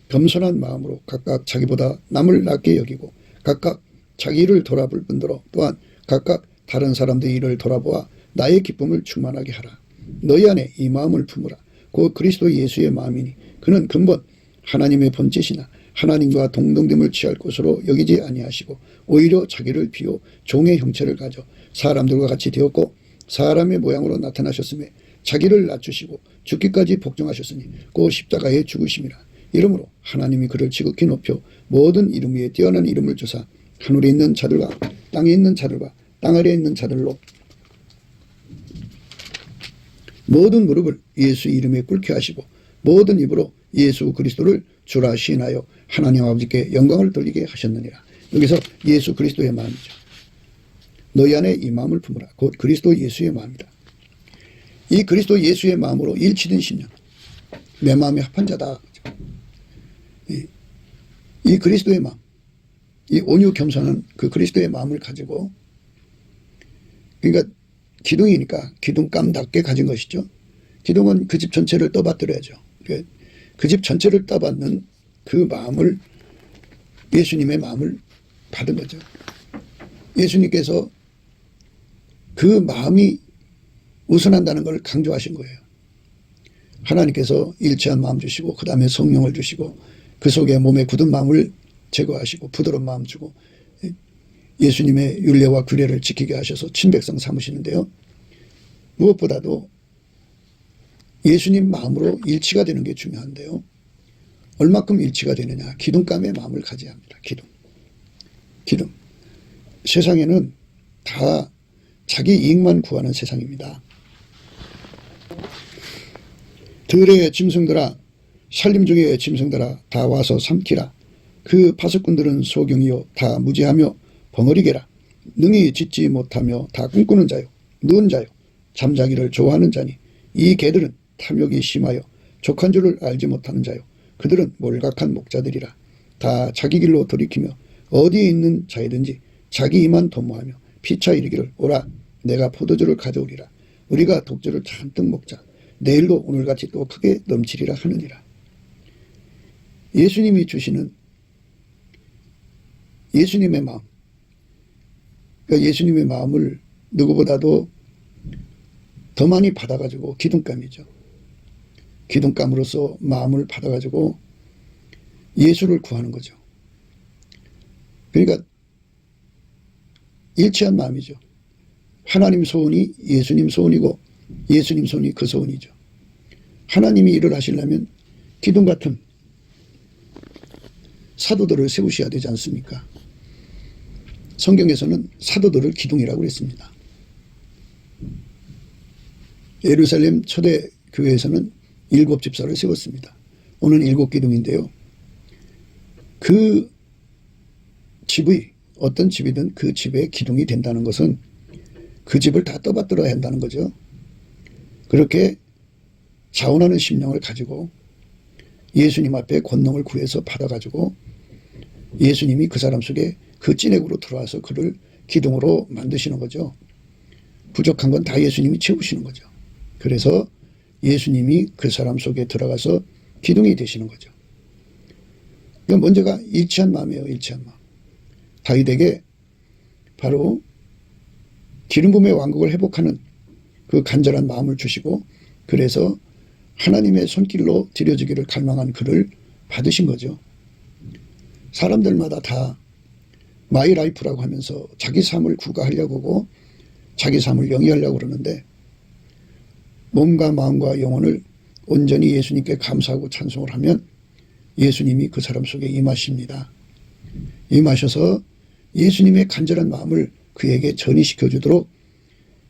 겸손한 마음으로 각각 자기보다 남을 낮게 여기고 각각 자기 일을 돌아볼 뿐더러 또한 각각 다른 사람들의 일을 돌아보아 나의 기쁨을 충만하게 하라. 너희 안에 이 마음을 품으라. 곧 그리스도 예수의 마음이니 그는 근본 하나님의 본짓이나 하나님과 동등됨을 취할 것으로 여기지 아니하시고 오히려 자기를 비워 종의 형체를 가져 사람들과 같이 되었고 사람의 모양으로 나타나셨으며 자기를 낮추시고 죽기까지 복종하셨으니 곧 십자가에 죽으심이라. 이러므로 하나님이 그를 지극히 높여 모든 이름 위에 뛰어난 이름을 주사 하늘에 있는 자들과 땅에 있는 자들과 땅 아래에 있는 자들로 모든 무릎을 예수 이름에 꿇게 하시고 모든 입으로 예수 그리스도를 주라 시인하여 하나님 아버지께 영광을 돌리게 하셨느니라. 여기서 예수 그리스도의 마음이죠. 너희 안에 이 마음을 품으라. 곧 그리스도 예수의 마음이다. 이 그리스도 예수의 마음으로 일치된 신년, 내 마음이 합한 자다. 이 그리스도의 마음, 이 온유 겸손한 그 그리스도의 마음을 가지고, 그러니까 기둥이니까 기둥감답게 가진 것이죠. 기둥은 그 집 전체를 떠받들어야죠. 그 집 전체를 떠받는 그 마음을, 예수님의 마음을 받은 거죠. 예수님께서 그 마음이 우선한다는 걸 강조하신 거예요. 하나님께서 일치한 마음 주시고 그 다음에 성령을 주시고 그 속에 몸에 굳은 마음을 제거하시고 부드러운 마음 주고 예수님의 율례와 규례를 지키게 하셔서 친백성 삼으시는데요. 무엇보다도 예수님 마음으로 일치가 되는 게 중요한데요. 얼마큼 일치가 되느냐. 기둥감의 마음을 가져야 합니다. 기둥. 세상에는 다 자기 이익만 구하는 세상입니다. 들의 짐승들아, 산림 중의 짐승들아, 다 와서 삼키라. 그 파수꾼들은 소경이요 다 무지하며 벙어리게라. 능히 짓지 못하며 다 꿈꾸는 자요 누운 자요 잠자기를 좋아하는 자니 이 개들은 탐욕이 심하여 족한 줄을 알지 못하는 자요 그들은 몰각한 목자들이라. 다 자기 길로 돌이키며 어디에 있는 자이든지 자기 이만 도모하며 피차 이르기를 오라 내가 포도주를 가져오리라. 우리가 독주를 잔뜩 먹자. 내일도 오늘같이 또 크게 넘치리라 하느니라. 예수님이 주시는 예수님의 마음, 그러니까 예수님의 마음을 누구보다도 더 많이 받아가지고 기둥감이죠. 기둥감으로서 마음을 받아가지고 예수를 구하는 거죠. 그러니까 일치한 마음이죠. 하나님 소원이 예수님 소원이고 예수님 소원이 그 소원이죠. 하나님이 일을 하시려면 기둥 같은 사도들을 세우셔야 되지 않습니까? 성경에서는 사도들을 기둥이라고 그랬습니다. 예루살렘 초대 교회에서는 7집사를 세웠습니다. 오늘 7기둥인데요. 그 집의 어떤 집이든 그 집의 기둥이 된다는 것은 그 집을 다 떠받들어야 한다는 거죠. 그렇게 자원하는 심령을 가지고 예수님 앞에 권능을 구해서 받아가지고 예수님이 그 사람 속에 그 찐액으로 들어와서 그를 기둥으로 만드시는 거죠. 부족한 건 다 예수님이 채우시는 거죠. 그래서 예수님이 그 사람 속에 들어가서 기둥이 되시는 거죠. 그러니까 먼저가 일치한 마음이에요. 일치한 마음. 다윗에게 바로 기름 부음의 왕국을 회복하는 그 간절한 마음을 주시고, 그래서 하나님의 손길로 드려지기를 갈망한 그를 받으신 거죠. 사람들마다 다 마이 라이프라고 하면서 자기 삶을 구가하려고 하고 자기 삶을 영위하려고 그러는데, 몸과 마음과 영혼을 온전히 예수님께 감사하고 찬송을 하면 예수님이 그 사람 속에 임하십니다. 임하셔서 예수님의 간절한 마음을 그에게 전이시켜 주도록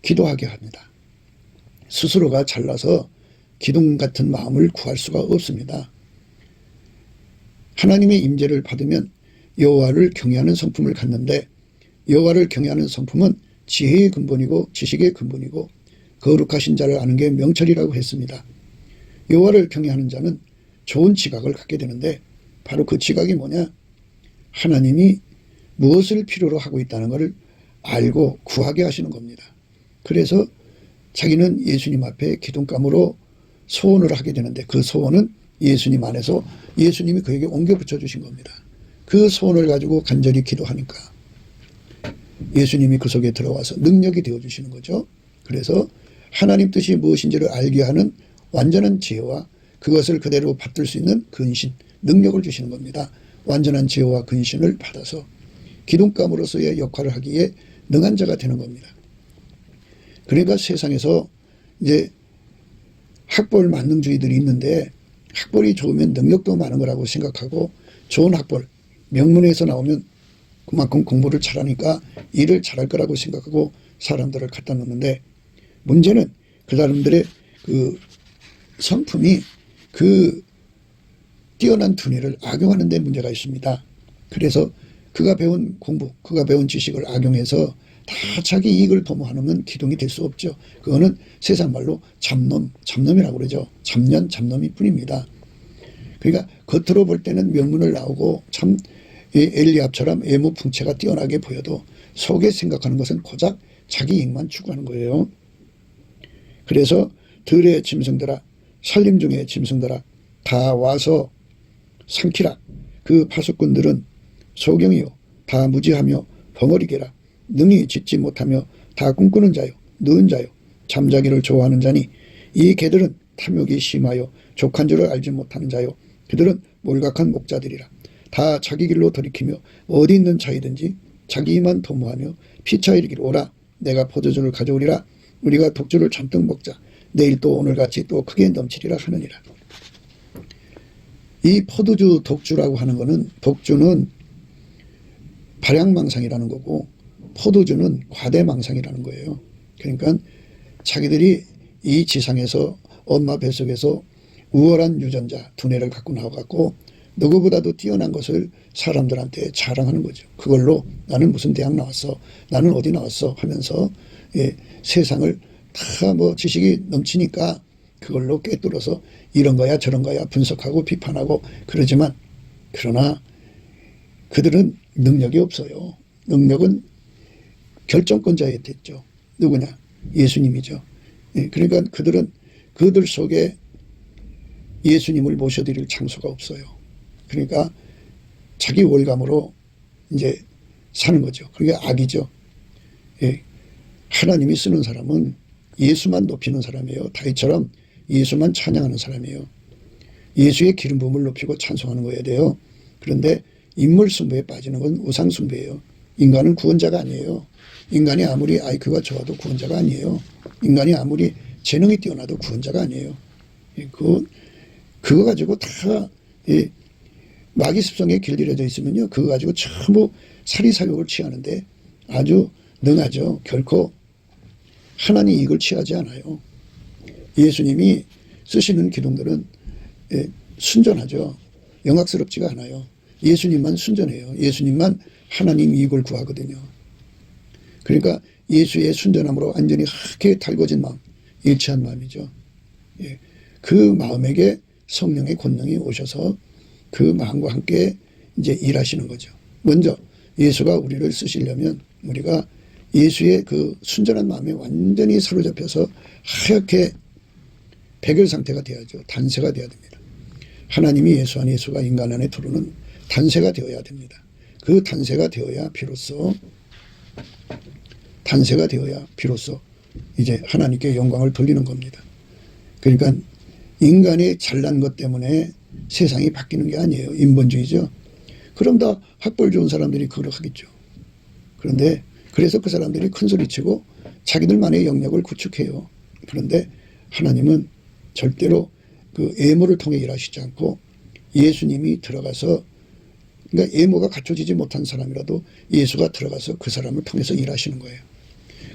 기도하게 합니다. 스스로가 잘나서 기둥 같은 마음을 구할 수가 없습니다. 하나님의 임재를 받으면 여호와를 경외하는 성품을 갖는데, 여호와를 경외하는 성품은 지혜의 근본이고 지식의 근본이고 거룩하신 자를 아는 게 명철이라고 했습니다. 여호와를 경외하는 자는 좋은 지각을 갖게 되는데, 바로 그 지각이 뭐냐? 하나님이 무엇을 필요로 하고 있다는 것을 알고 구하게 하시는 겁니다. 그래서 자기는 예수님 앞에 기둥감으로 소원을 하게 되는데, 그 소원은 예수님 안에서 예수님이 그에게 옮겨 붙여주신 겁니다. 그 소원을 가지고 간절히 기도하니까 예수님이 그 속에 들어와서 능력이 되어주시는 거죠. 그래서 하나님 뜻이 무엇인지를 알게 하는 완전한 지혜와 그것을 그대로 받들 수 있는 근신, 능력을 주시는 겁니다. 완전한 지혜와 근신을 받아서 기둥감으로서의 역할을 하기에 능한 자가 되는 겁니다. 그러니까 세상에서 이제 학벌 만능주의들이 있는데, 학벌이 좋으면 능력도 많은 거라고 생각하고, 좋은 학벌, 명문에서 나오면 그만큼 공부를 잘하니까 일을 잘할 거라고 생각하고 사람들을 갖다 놓는데, 문제는 그 사람들의 그 성품이 그 뛰어난 두뇌를 악용하는 데 문제가 있습니다. 그래서 그가 배운 공부, 그가 배운 지식을 악용해서 다 자기 이익을 도모하는 기둥이 될 수 없죠. 그거는 세상 말로 잡놈이라고 그러죠. 잡년, 잡놈이 뿐입니다. 그러니까 겉으로 볼 때는 명문을 나오고 참 엘리압처럼 외모 풍채가 뛰어나게 보여도 속에 생각하는 것은 고작 자기 이익만 추구하는 거예요. 그래서 들의 짐승들아, 산림 중의 짐승들아, 다 와서 삼키라. 그 파수꾼들은 소경이요, 다 무지하며 벙어리개라. 능히 짓지 못하며 다 꿈꾸는 자요, 느은 자요, 잠자기를 좋아하는 자니, 이 개들은 탐욕이 심하여 족한 줄을 알지 못하는 자요, 그들은 몰각한 목자들이라. 다 자기 길로 돌이키며 어디 있는 자이든지 자기만 도모하며 피차 이르기를, 오라 내가 포도주를 가져오리라. 우리가 독주를 잔뜩 먹자. 내일 또 오늘같이 또 크게 넘치리라 하느니라. 이 포도주 독주라고 하는 것은, 독주는 발양망상이라는 거고 포도주는 과대망상이라는 거예요. 그러니까 자기들이 이 지상에서 엄마 뱃속에서 우월한 유전자 두뇌를 갖고 나와갖고 누구보다도 뛰어난 것을 사람들한테 자랑하는 거죠. 그걸로 나는 무슨 대학 나왔어, 나는 어디 나왔어 하면서 세상을 다 뭐 지식이 넘치니까 그걸로 꿰뚫어서 이런 거야 저런 거야 분석하고 비판하고 그러지만, 그러나 그들은 능력이 없어요. 능력은 결정권자에 됐죠. 누구냐? 예수님이죠. 그러니까 그들은 그들 속에 예수님을 모셔드릴 장소가 없어요. 그러니까 자기 월감으로 이제 사는 거죠. 그게 악이죠. 하나님이 쓰는 사람은 예수만 높이는 사람이에요. 다윗처럼 예수만 찬양하는 사람이에요. 예수의 기름 부음을 높이고 찬송하는 거여야 돼요. 그런데 인물 숭배에 빠지는 건 우상 숭배예요. 인간은 구원자가 아니에요. 인간이 아무리 IQ가 좋아도 구원자가 아니에요. 인간이 아무리 재능이 뛰어나도 구원자가 아니에요. 그거 가지고 다 마귀 습성에 길들여져 있으면요, 그거 가지고 전부 사리사욕을 취하는데 아주 능하죠. 결코 하나님 이익을 취하지 않아요. 예수님이 쓰시는 기둥들은 순전하죠. 영악스럽지가 않아요. 예수님만 순전해요. 예수님만 하나님 이익을 구하거든요. 그러니까 예수의 순전함으로 완전히 하얗게 달궈진 마음, 일치한 마음이죠. 그 마음에게 성령의 권능이 오셔서 그 마음과 함께 이제 일하시는 거죠. 먼저 예수가 우리를 쓰시려면 우리가 예수의 그 순전한 마음에 완전히 사로잡혀서 하얗게 백열 상태가 돼야죠. 단세가 돼야 됩니다. 하나님이 예수 안에, 예수가 인간 안에 들어오는 단세가 되어야 됩니다. 그 단세가 되어야 비로소 이제 하나님께 영광을 돌리는 겁니다. 그러니까 인간이 잘난 것 때문에 세상이 바뀌는 게 아니에요. 인본주의죠. 그럼 다 학벌 좋은 사람들이 그걸 하겠죠. 그런데 그래서 그 사람들이 큰소리치고 자기들만의 영역을 구축해요. 그런데 하나님은 절대로 그 애모를 통해 일하시지 않고 예수님이 들어가서, 그러니까 애모가 갖춰지지 못한 사람이라도 예수가 들어가서 그 사람을 통해서 일하시는 거예요.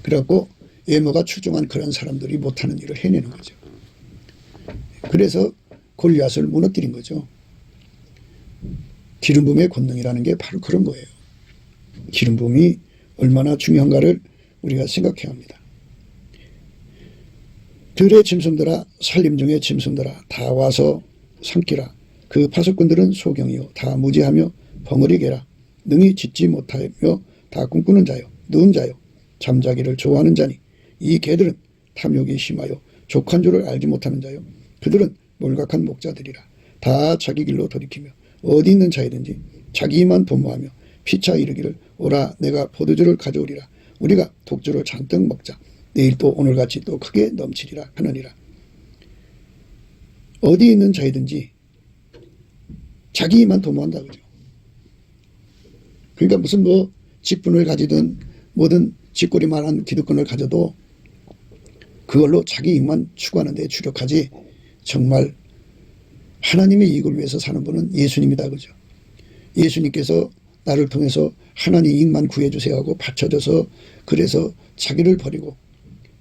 그래갖고 애모가 출중한 그런 사람들이 못하는 일을 해내는 거죠. 그래서 골리앗을 무너뜨린 거죠. 기름 부음의 권능이라는 게 바로 그런 거예요. 기름 부음이 얼마나 중요한가를 우리가 생각해야 합니다. 들의 짐승들아, 산림 중의 짐승들아, 다 와서 삼키라. 그 파수꾼들은 소경이요 다 무지하며 벙어리개라. 능히 짖지 못하며 다 꿈꾸는 자요, 누운 자요, 잠자기를 좋아하는 자니 이 개들은 탐욕이 심하여 족한 줄을 알지 못하는 자요, 그들은 몰각한 목자들이라. 다 자기 길로 돌이키며 어디 있는 자이든지 자기만 도모하며 피차 이르기를 오라 내가 포도주를 가져오리라. 우리가 독주를 잔뜩 먹자. 내일 또 오늘같이 또 크게 넘치리라 하느니라. 어디 있는 자이든지 자기만 도모한다 그죠. 그러니까 무슨 뭐 직분을 가지든 뭐든 쥐꼬리만한 기득권을 가져도 그걸로 자기 이익만 추구하는 데 주력하지 정말 하나님의 이익을 위해서 사는 분은 예수님이다 그죠. 예수님께서 나를 통해서 하나님 이익만 구해주세요 하고 바쳐져서 그래서 자기를 버리고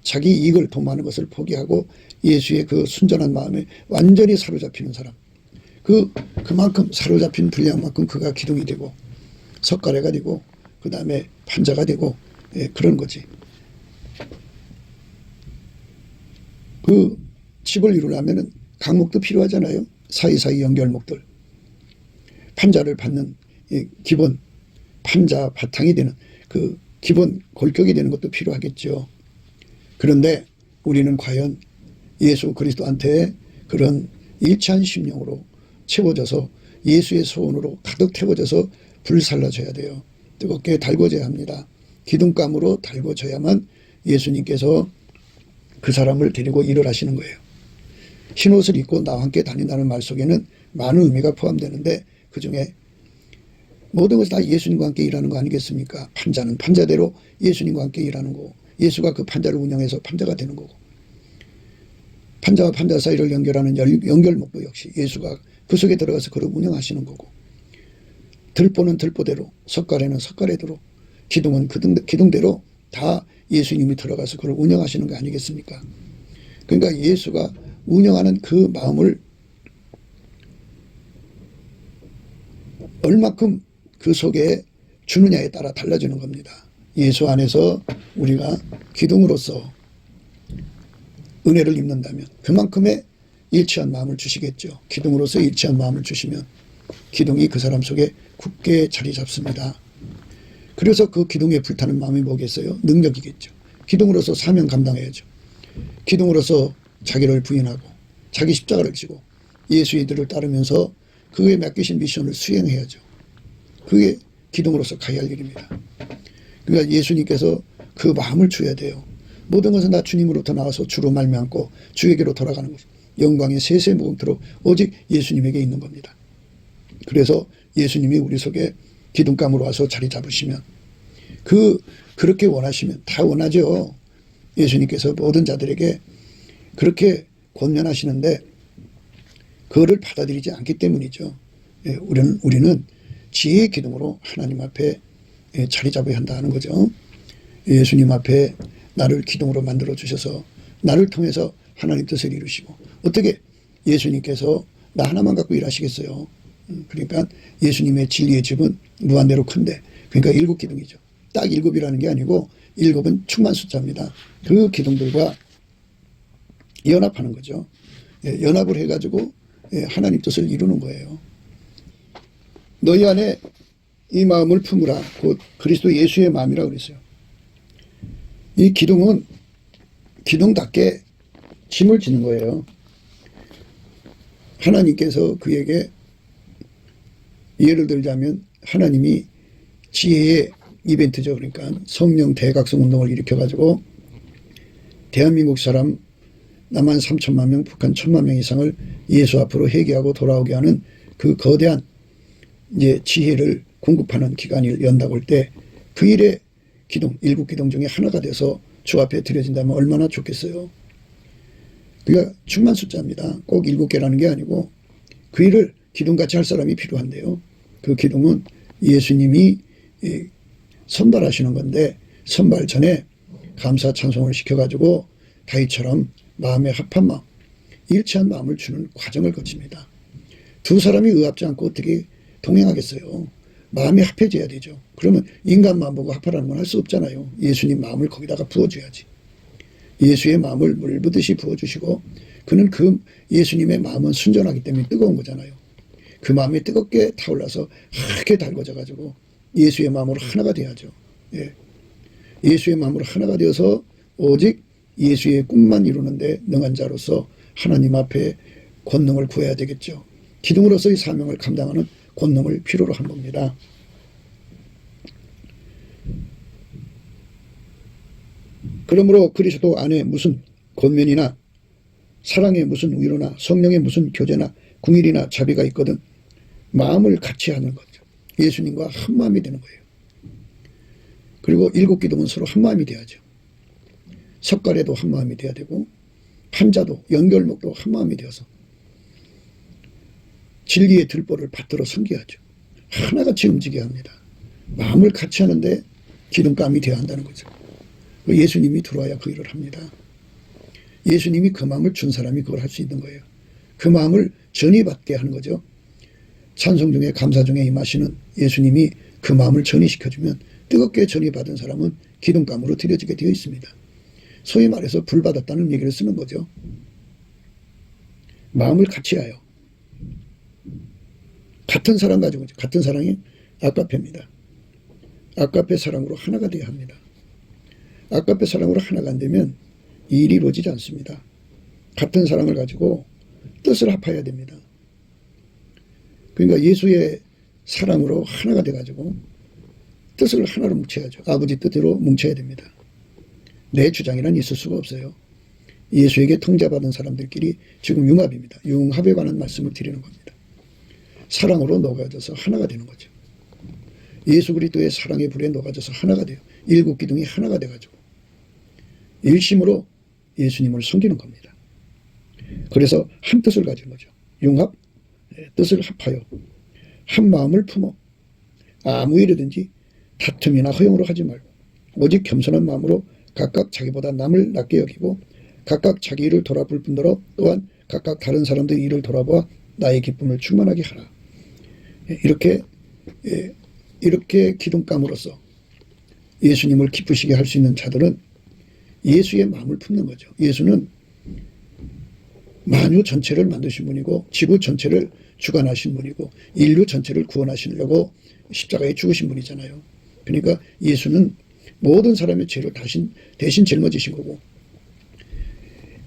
자기 이익을 도모하는 것을 포기하고 예수의 그 순전한 마음에 완전히 사로잡히는 사람, 그만큼 사로잡힌 분량만큼 그가 기둥이 되고 석가래가 되고 그 다음에 판자가 되고, 그런 거지. 그 집을 이루려면은 강목도 필요하잖아요. 사이사이 연결목들. 판자를 받는 기본 판자 바탕이 되는 그 기본 골격이 되는 것도 필요하겠죠. 그런데 우리는 과연 예수 그리스도한테 그런 일치한 심령으로 채워져서 예수의 소원으로 가득 태워져서 불살라져야 돼요. 뜨겁게 달궈져야 합니다. 기둥감으로 달궈져야만 예수님께서 그 사람을 데리고 일을 하시는 거예요. 흰옷을 입고 나와 함께 다닌다는 말 속에는 많은 의미가 포함되는데 그중에 모든 것이 다 예수님과 함께 일하는 거 아니겠습니까? 판자는 판자대로 예수님과 함께 일하는 거고 예수가 그 판자를 운영해서 판자가 되는 거고 판자와 판자 사이를 연결하는 연결목도 역시 예수가 그 속에 들어가서 그걸 운영하시는 거고 들보는 들보대로 석가래는 석가래대로 기둥은 기둥대로 다 예수님이 들어가서 그걸 운영하시는 거 아니겠습니까? 그러니까 예수가 운영하는 그 마음을 얼마큼 그 속에 주느냐에 따라 달라지는 겁니다. 예수 안에서 우리가 기둥으로서 은혜를 입는다면 그만큼의 일치한 마음을 주시겠죠. 기둥으로서 일치한 마음을 주시면 기둥이 그 사람 속에 굳게 자리 잡습니다. 그래서 그 기둥에 불타는 마음이 뭐겠어요? 능력이겠죠. 기둥으로서 사명 감당해야죠. 기둥으로서 자기를 부인하고 자기 십자가를 지고 예수의 이들을 따르면서 그에 맡기신 미션을 수행해야죠. 그게 기둥으로서 가야 할 일입니다. 그러니까 예수님께서 그 마음을 줘야 돼요. 모든 것은 다 주님으로부터 나와서 주로 말미암고 주에게로 돌아가는 것. 영광의 세세무궁토록 오직 예수님에게 있는 겁니다. 그래서 예수님이 우리 속에 기둥감으로 와서 자리 잡으시면 그렇게 원하시면 다 원하죠. 예수님께서 모든 자들에게 그렇게 권면하시는데 그거를 받아들이지 않기 때문이죠. 우리는 지혜의 기둥으로 하나님 앞에 자리 잡아야 한다 하는 거죠. 예수님 앞에 나를 기둥으로 만들어 주셔서 나를 통해서 하나님 뜻을 이루시고 어떻게 예수님께서 나 하나만 갖고 일하시겠어요. 그러니까 예수님의 진리의 집은 무한대로 큰데 그러니까 7기둥이죠. 딱 7이라는 게 아니고 7은 충만 숫자입니다. 그 기둥들과 연합하는 거죠. 연합을 해가지고 하나님 뜻을 이루는 거예요. 너희 안에 이 마음을 품으라. 곧 그리스도 예수의 마음이라고 그랬어요. 이 기둥은 기둥답게 짐을 지는 거예요. 하나님께서 그에게 예를 들자면 하나님이 지혜의 이벤트죠. 그러니까 성령 대각성 운동을 일으켜가지고 대한민국 사람 남한 3천만 명, 북한 1,000만 명 이상을 예수 앞으로 회개하고 돌아오게 하는 그 거대한 이제 지혜를 공급하는 기간을 연다고 할 때 그 일의 기둥, 일곱 기둥 중에 하나가 돼서 주 앞에 드려진다면 얼마나 좋겠어요. 그러니까 충만 숫자입니다. 꼭 7개라는 게 아니고 그 일을 기둥같이 할 사람이 필요한데요. 그 기둥은 예수님이 선발하시는 건데 선발 전에 감사 찬송을 시켜가지고 다윗처럼 마음에 합한 마음, 일치한 마음을 주는 과정을 거칩니다. 두 사람이 의합지 않고 어떻게 동행하겠어요. 마음이 합해져야 되죠. 그러면 인간만 보고 합하라는 건 할 수 없잖아요. 예수님 마음을 거기다가 부어줘야지. 예수의 마음을 물 부듯이 부어주시고 그는 그 예수님의 마음은 순전하기 때문에 뜨거운 거잖아요. 그 마음이 뜨겁게 타올라서 하얗게 달궈져 가지고 예수의 마음으로 하나가 돼야죠. 예. 예수의 마음으로 하나가 되어서 오직 예수의 꿈만 이루는데 능한 자로서 하나님 앞에 권능을 구해야 되겠죠. 기둥으로서의 사명을 감당하는 권능을 필요로 한 겁니다. 그러므로 그리스도 안에 무슨 권면이나 사랑의 무슨 위로나 성령의 무슨 교제나 궁일이나 자비가 있거든 마음을 같이 하는 거죠. 예수님과 한 마음이 되는 거예요. 그리고 일곱 기둥은 서로 한 마음이 돼야죠. 석가래도 한 마음이 돼야 되고 판자도 연결목도 한 마음이 되어서 진리의 들보를 받들어 섬겨야죠. 하나같이 움직여야 합니다. 마음을 같이 하는데 기둥감이 되어야 한다는 거죠. 예수님이 들어와야 그 일을 합니다. 예수님이 그 마음을 준 사람이 그걸 할 수 있는 거예요. 그 마음을 전이받게 하는 거죠. 찬송 중에 감사 중에 임하시는 예수님이 그 마음을 전이시켜주면 뜨겁게 전이받은 사람은 기둥감으로 들여지게 되어 있습니다. 소위 말해서 불 받았다는 얘기를 쓰는 거죠. 마음을 같이 하여 같은 사랑 가지고 같은 사랑이 아까페입니다. 아까페 사랑으로 하나가 되어야 합니다. 아까페 사랑으로 하나가 안 되면 이 일이 이루어지지 않습니다. 같은 사랑을 가지고 뜻을 합해야 됩니다. 그러니까 예수의 사랑으로 하나가 돼가지고 뜻을 하나로 뭉쳐야죠. 아버지 뜻대로 뭉쳐야 됩니다. 내 주장이란 있을 수가 없어요. 예수에게 통제받은 사람들끼리 지금 융합입니다. 융합에 관한 말씀을 드리는 겁니다. 사랑으로 녹아져서 하나가 되는 거죠. 예수 그리스도의 사랑의 불에 녹아져서 하나가 돼요. 일곱 기둥이 하나가 돼가지고 일심으로 예수님을 섬기는 겁니다. 그래서 한 뜻을 가진 거죠. 융합, 뜻을 합하여 한 마음을 품어 아무 일이든지 다툼이나 허용으로 하지 말고 오직 겸손한 마음으로 각각 자기보다 남을 낮게 여기고 각각 자기 일을 돌아볼 뿐더러 또한 각각 다른 사람들의 일을 돌아보아 나의 기쁨을 충만하게 하라. 이렇게 기둥감으로써 예수님을 기쁘시게 할 수 있는 자들은 예수의 마음을 품는 거죠. 예수는 만유 전체를 만드신 분이고 지구 전체를 주관하신 분이고 인류 전체를 구원하시려고 십자가에 죽으신 분이잖아요. 그러니까 예수는 모든 사람의 죄를 대신 짊어지신 거고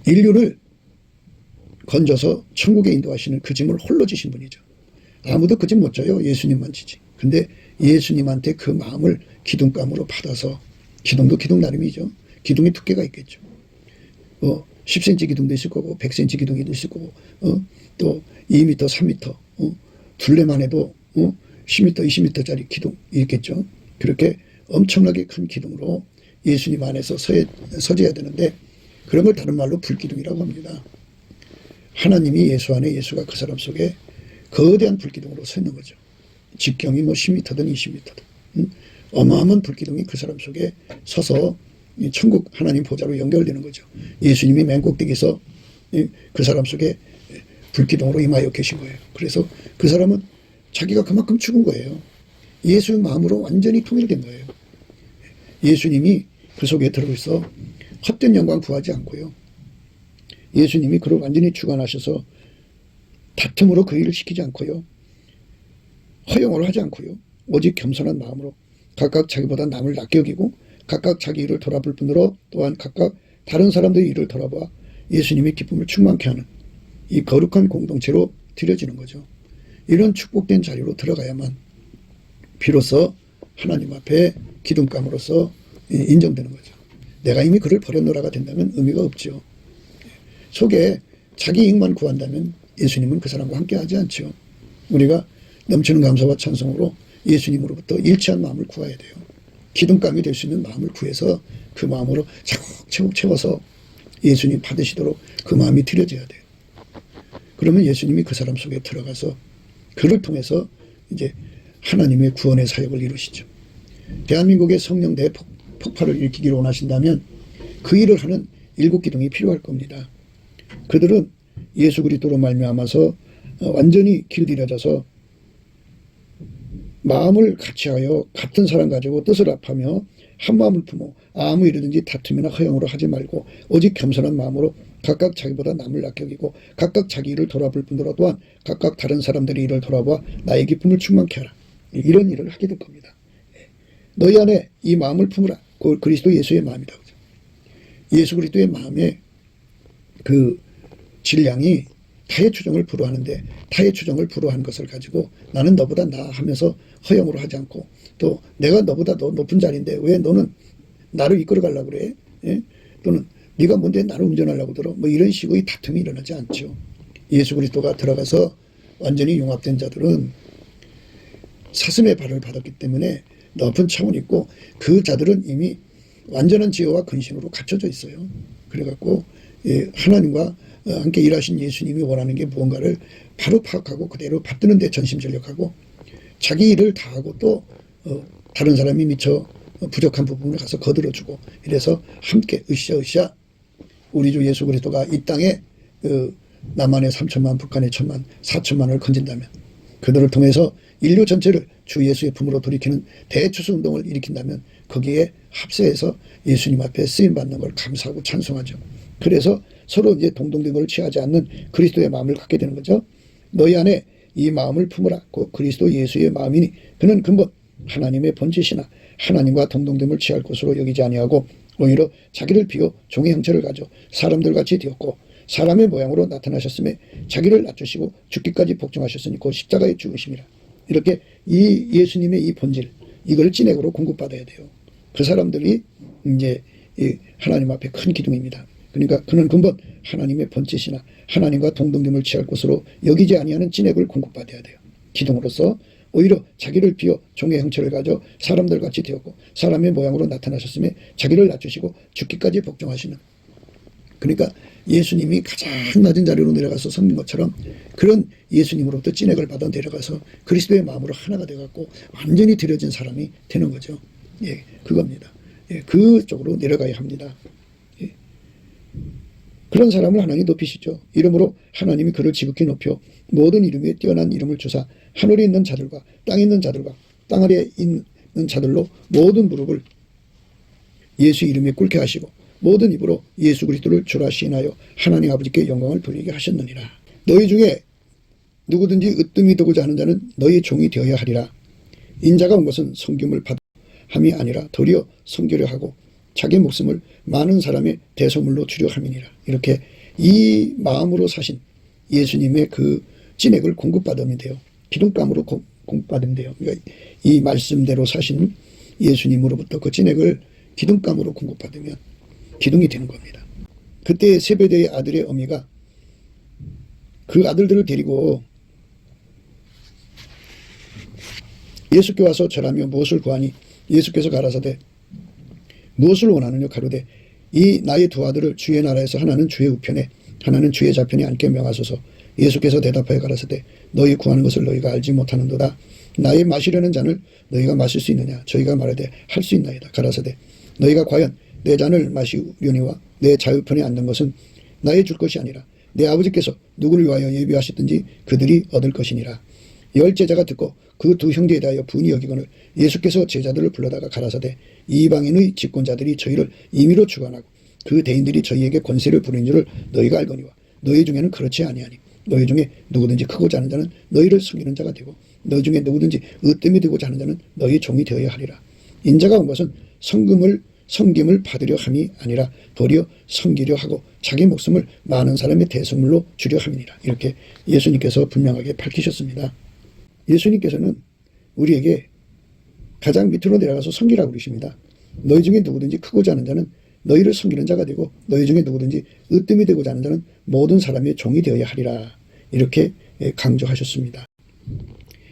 인류를 건져서 천국에 인도하시는 그 짐을 홀로 지신 분이죠. 아무도 그 짐 못 져요. 예수님만 지지. 근데 예수님한테 그 마음을 기둥감으로 받아서 기둥도 기둥 나름이죠. 기둥의 두께가 있겠죠. 10cm 기둥도 있을 거고 100cm 기둥이 있을 거고 또 2m, 3m 둘레만 해도 10m, 20m짜리 기둥이 있겠죠. 그렇게 엄청나게 큰 기둥으로 예수님 안에서 서져야 되는데 그런 걸 다른 말로 불기둥이라고 합니다. 하나님이 예수 안에 예수가 그 사람 속에 거대한 불기둥으로 서 있는 거죠. 직경이 10m든 20m든 어마어마한 불기둥이 그 사람 속에 서서 천국 하나님 보좌로 연결되는 거죠. 예수님이 맨 꼭대기에서 그 사람 속에 불기둥으로 임하여 계신 거예요. 그래서 그 사람은 자기가 그만큼 죽은 거예요. 예수의 마음으로 완전히 통일된 거예요. 예수님이 그 속에 들어있어 헛된 영광 구하지 않고요. 예수님이 그를 완전히 주관하셔서 다툼으로 그 일을 시키지 않고요. 허용을 하지 않고요. 오직 겸손한 마음으로 각각 자기보다 남을 낮게 여기고 각각 자기 일을 돌아볼 뿐더러 또한 각각 다른 사람들의 일을 돌아봐 예수님의 기쁨을 충만케 하는 이 거룩한 공동체로 드려지는 거죠. 이런 축복된 자리로 들어가야만 비로소 하나님 앞에 기둥감으로서 인정되는 거죠. 내가 이미 그를 버렸노라가 된다면 의미가 없죠. 속에 자기 이익만 구한다면 예수님은 그 사람과 함께 하지 않죠. 우리가 넘치는 감사와 찬송으로 예수님으로부터 일치한 마음을 구해야 돼요. 기둥감이 될 수 있는 마음을 구해서 그 마음으로 차곡차곡 채워서 예수님 받으시도록 그 마음이 들여져야 돼요. 그러면 예수님이 그 사람 속에 들어가서 그를 통해서 이제 하나님의 구원의 사역을 이루시죠. 대한민국의 성령 대폭발을 일으키기를 원하신다면 그 일을 하는 7기둥이 필요할 겁니다. 그들은 예수 그리스도로 말미암아서 완전히 길들여져서 마음을 같이하여 같은 사랑 가지고 뜻을 합하며 한 마음을 품어 아무 일이든지 다툼이나 허영으로 하지 말고 오직 겸손한 마음으로 각각 자기보다 남을 낮게 여기고 각각 자기 일을 돌아볼 뿐더러 또한 각각 다른 사람들의 일을 돌아봐 나의 기쁨을 충만케 하라. 이런 일을 하게 될 겁니다. 너희 안에 이 마음을 품으라. 그 그리스도 예수의 마음이다. 예수 그리스도의 마음의 그 질량이 타의 추종을 불허하는데 타의 추종을 불허한 것을 가지고 나는 너보다 나 하면서 허영으로 하지 않고 또 내가 너보다 더 높은 자리인데 왜 너는 나를 이끌어 가려고 그래? 예? 또는 네가 뭔데 나를 운전하려고 들어? 뭐 이런 식의 다툼이 일어나지 않죠. 예수 그리스도가 들어가서 완전히 융합된 자들은 사슴의 발을 받았기 때문에 높은 차원이 있고 그 자들은 이미 완전한 지혜와 근신으로 갖춰져 있어요. 그래갖고 하나님과 함께 일하신 예수님이 원하는 게 무언가를 바로 파악하고 그대로 받드는 데 전심전력하고 자기 일을 다하고 또 다른 사람이 미처 부족한 부분을 가서 거들어주고 이래서 함께 으쌰으쌰 우리 주 예수 그리스도가 이 땅에 남한의 3천만 북한의 1천만 4천만을 건진다면 그들을 통해서 인류 전체를 주 예수의 품으로 돌이키는 대추수 운동을 일으킨다면 거기에 합세해서 예수님 앞에 쓰임받는 걸 감사하고 찬송하죠. 그래서 서로 이제 동등됨을 취하지 않는 그리스도의 마음을 갖게 되는 거죠. 너희 안에 이 마음을 품으라. 그 그리스도 예수의 마음이니 그는 근본 하나님의 본짓이나 하나님과 동등됨을 취할 것으로 여기지 아니하고 오히려 자기를 비워 종의 형체를 가져 사람들같이 되었고 사람의 모양으로 나타나셨음에 자기를 낮추시고 죽기까지 복종하셨으니 곧 십자가에 죽으심이라. 이렇게 이 예수님의 이 본질 이걸 찐액으로 공급받아야 돼요. 그 사람들이 이제 하나님 앞에 큰 기둥입니다. 그러니까 그는 근본 하나님의 본짓이나 하나님과 동등됨을 취할 것으로 여기지 아니하는 찐액을 공급받아야 돼요. 기둥으로서 오히려 자기를 비워 종의 형체를 가져 사람들같이 되었고 사람의 모양으로 나타나셨음에 자기를 낮추시고 죽기까지 복종하시는 그러니까 예수님이 가장 낮은 자리로 내려가서 섬긴 것처럼 그런 예수님으로부터 찐액을 받아 내려가서 그리스도의 마음으로 하나가 돼갖고 완전히 들여진 사람이 되는 거죠. 예, 그겁니다. 예, 그쪽으로 내려가야 합니다. 예. 그런 사람을 하나님이 높이시죠. 이름으로 하나님이 그를 지극히 높여 모든 이름 위에 뛰어난 이름을 주사 하늘에 있는 자들과 땅에 있는 자들과 땅 아래에 있는 자들로 모든 무릎을 예수 이름에 꿇게 하시고 모든 입으로 예수 그리스도를 주라 시인하여 하나님 아버지께 영광을 돌리게 하셨느니라. 너희 중에 누구든지 으뜸이 되고자 하는 자는 너희 종이 되어야 하리라. 인자가 온 것은 섬김을 받아 함이 아니라 도리어 섬기려 하고 자기 목숨을 많은 사람의 대소물로 주려 함이니라. 이렇게 이 마음으로 사신 예수님의 그 찐액을 공급받으면 돼요. 기둥감으로 공급받으면 돼요. 그러니까 이 말씀대로 사신 예수님으로부터 그 찐액을 기둥감으로 공급받으면 기둥이 되는 겁니다. 그때 세베대의 아들의 어미가 그 아들들을 데리고 예수께 와서 절하며 무엇을 구하니 예수께서 가라사대 무엇을 원하느냐 가로되 이 나의 두 아들을 주의 나라에서 하나는 주의 우편에 하나는 주의 좌편에 앉게 명하소서. 예수께서 대답하여 가라사대 너희 구하는 것을 너희가 알지 못하는도다. 나의 마시려는 잔을 너희가 마실 수 있느냐. 저희가 말하되 할 수 있나이다. 가라사대 너희가 과연 내 잔을 마시려니와 내 좌우편에 앉는 것은 나의 줄 것이 아니라 내 아버지께서 누구를 위하여 예비하셨든지 그들이 얻을 것이니라. 열 제자가 듣고 그 두 형제에 대하여 분이 여기거늘 예수께서 제자들을 불러다가 가라사대 이방인의 집권자들이 저희를 임의로 주관하고 그 대인들이 저희에게 권세를 부리는 줄을 너희가 알거니와 너희 중에는 그렇지 아니하니 너희 중에 누구든지 크고자 하는 자는 너희를 섬기는 자가 되고 너 중에 누구든지 으뜸이 되고자 하는 자는 너희 종이 되어야 하리라. 인자가 온 것은 섬김을 받으려 함이 아니라 도리어 섬기려 하고 자기 목숨을 많은 사람의 대속물로 주려 함이니라. 이렇게 예수님께서 분명하게 밝히셨습니다. 예수님께서는 우리에게 가장 밑으로 내려가서 섬기라고 그러십니다. 너희 중에 누구든지 크고자 하는 자는 너희를 섬기는 자가 되고 너희 중에 누구든지 으뜸이 되고자 하는 자는 모든 사람의 종이 되어야 하리라. 이렇게 강조하셨습니다.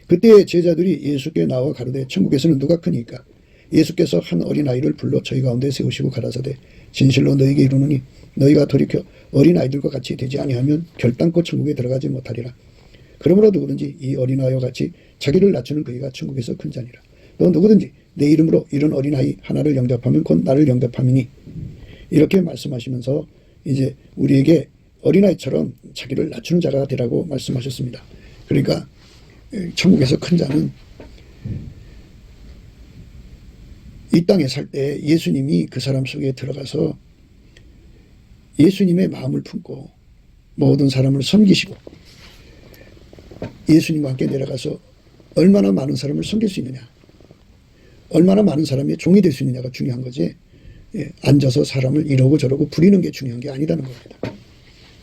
그때 제자들이 예수께 나와 가로되 천국에서는 누가 크니까? 예수께서 한 어린아이를 불러 저희 가운데 세우시고 가라사대 진실로 너희에게 이르노니 너희가 돌이켜 어린아이들과 같이 되지 아니하면 결단코 천국에 들어가지 못하리라. 그러므로 누구든지 이 어린아이와 같이 자기를 낮추는 그이가 천국에서 큰 자니라. 또 누구든지 내 이름으로 이런 어린아이 하나를 영접하면 곧 나를 영접함이니. 이렇게 말씀하시면서 이제 우리에게 어린아이처럼 자기를 낮추는 자가 되라고 말씀하셨습니다. 그러니까 천국에서 큰 자는 이 땅에 살 때 예수님이 그 사람 속에 들어가서 예수님의 마음을 품고 모든 사람을 섬기시고 예수님과 함께 내려가서 얼마나 많은 사람을 섬길 수 있느냐, 얼마나 많은 사람의 종이 될 수 있느냐가 중요한 거지, 앉아서 사람을 이러고 저러고 부리는 게 중요한 게 아니라는 겁니다.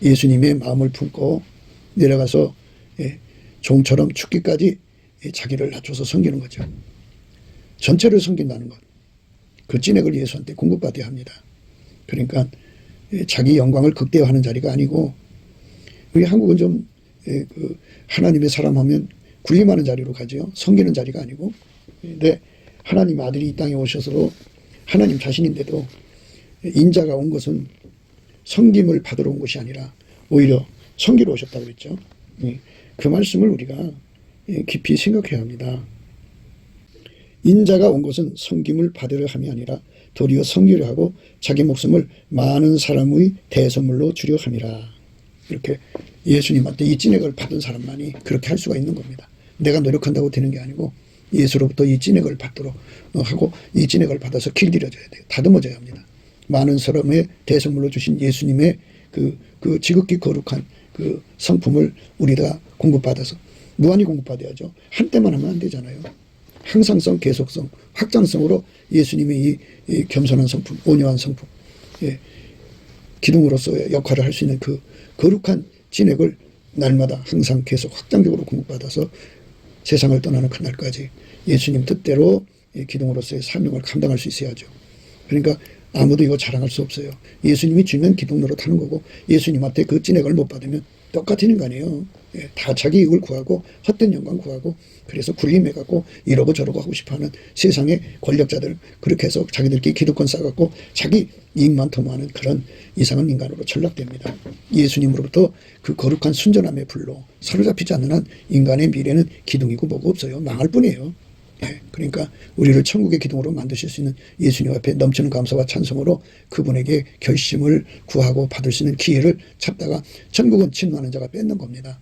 예수님의 마음을 품고 내려가서 종처럼 죽기까지 자기를 낮춰서 섬기는 거죠. 전체를 섬긴다는 것, 그 찐액을 예수한테 공급받아야 합니다. 그러니까 자기 영광을 극대화하는 자리가 아니고, 우리 한국은 좀 하나님의 사람 하면 군림하는 자리로 가죠. 섬기는 자리가 아니고. 근데 하나님 아들이 이 땅에 오셔서 하나님 자신인데도 인자가 온 것은 섬김을 받으러 온 것이 아니라 오히려 섬기러 오셨다고 그랬죠. 그 말씀을 우리가 깊이 생각해야 합니다. 인자가 온 것은 섬김을 받으려 함이 아니라 도리어 섬기려 하고 자기 목숨을 많은 사람의 대선물로 주려 함이라. 이렇게 예수님한테 이 찐액을 받은 사람만이 그렇게 할 수가 있는 겁니다. 내가 노력한다고 되는 게 아니고 예수로부터 이 찐액을 받도록 하고 이 찐액을 받아서 길들여져야 돼요. 다듬어져야 합니다. 많은 사람의 대선물로 주신 예수님의 그 지극히 거룩한 그 성품을 우리가 공급받아서 무한히 공급받아야죠. 한때만 하면 안 되잖아요. 항상성, 계속성, 확장성으로 예수님의 이 겸손한 성품, 온유한 성품, 기둥으로서의 역할을 할 수 있는 그 거룩한 진액을 날마다 항상 계속 확장적으로 공급받아서 세상을 떠나는 그날까지 예수님 뜻대로 기둥으로서의 사명을 감당할 수 있어야죠. 그러니까 아무도 이거 자랑할 수 없어요. 예수님이 주면 기둥 노릇하는 거고 예수님한테 그 찐액을 못 받으면 똑같은 인간이에요. 다 자기 이익을 구하고 헛된 영광 구하고 그래서 군림해갖고 이러고 저러고 하고 싶어하는 세상의 권력자들, 그렇게 해서 자기들끼리 기득권 쌓아갖고 자기 이익만 도모하는 그런 이상한 인간으로 전락됩니다. 예수님으로부터 그 거룩한 순전함의 불로 사로잡히지 않는 한 인간의 미래는 기둥이고 뭐고 없어요. 망할 뿐이에요. 그러니까 우리를 천국의 기둥으로 만드실 수 있는 예수님 앞에 넘치는 감사와 찬송으로 그분에게 결심을 구하고 받을 수 있는 기회를 찾다가 천국은 진노하는 자가 뺏는 겁니다.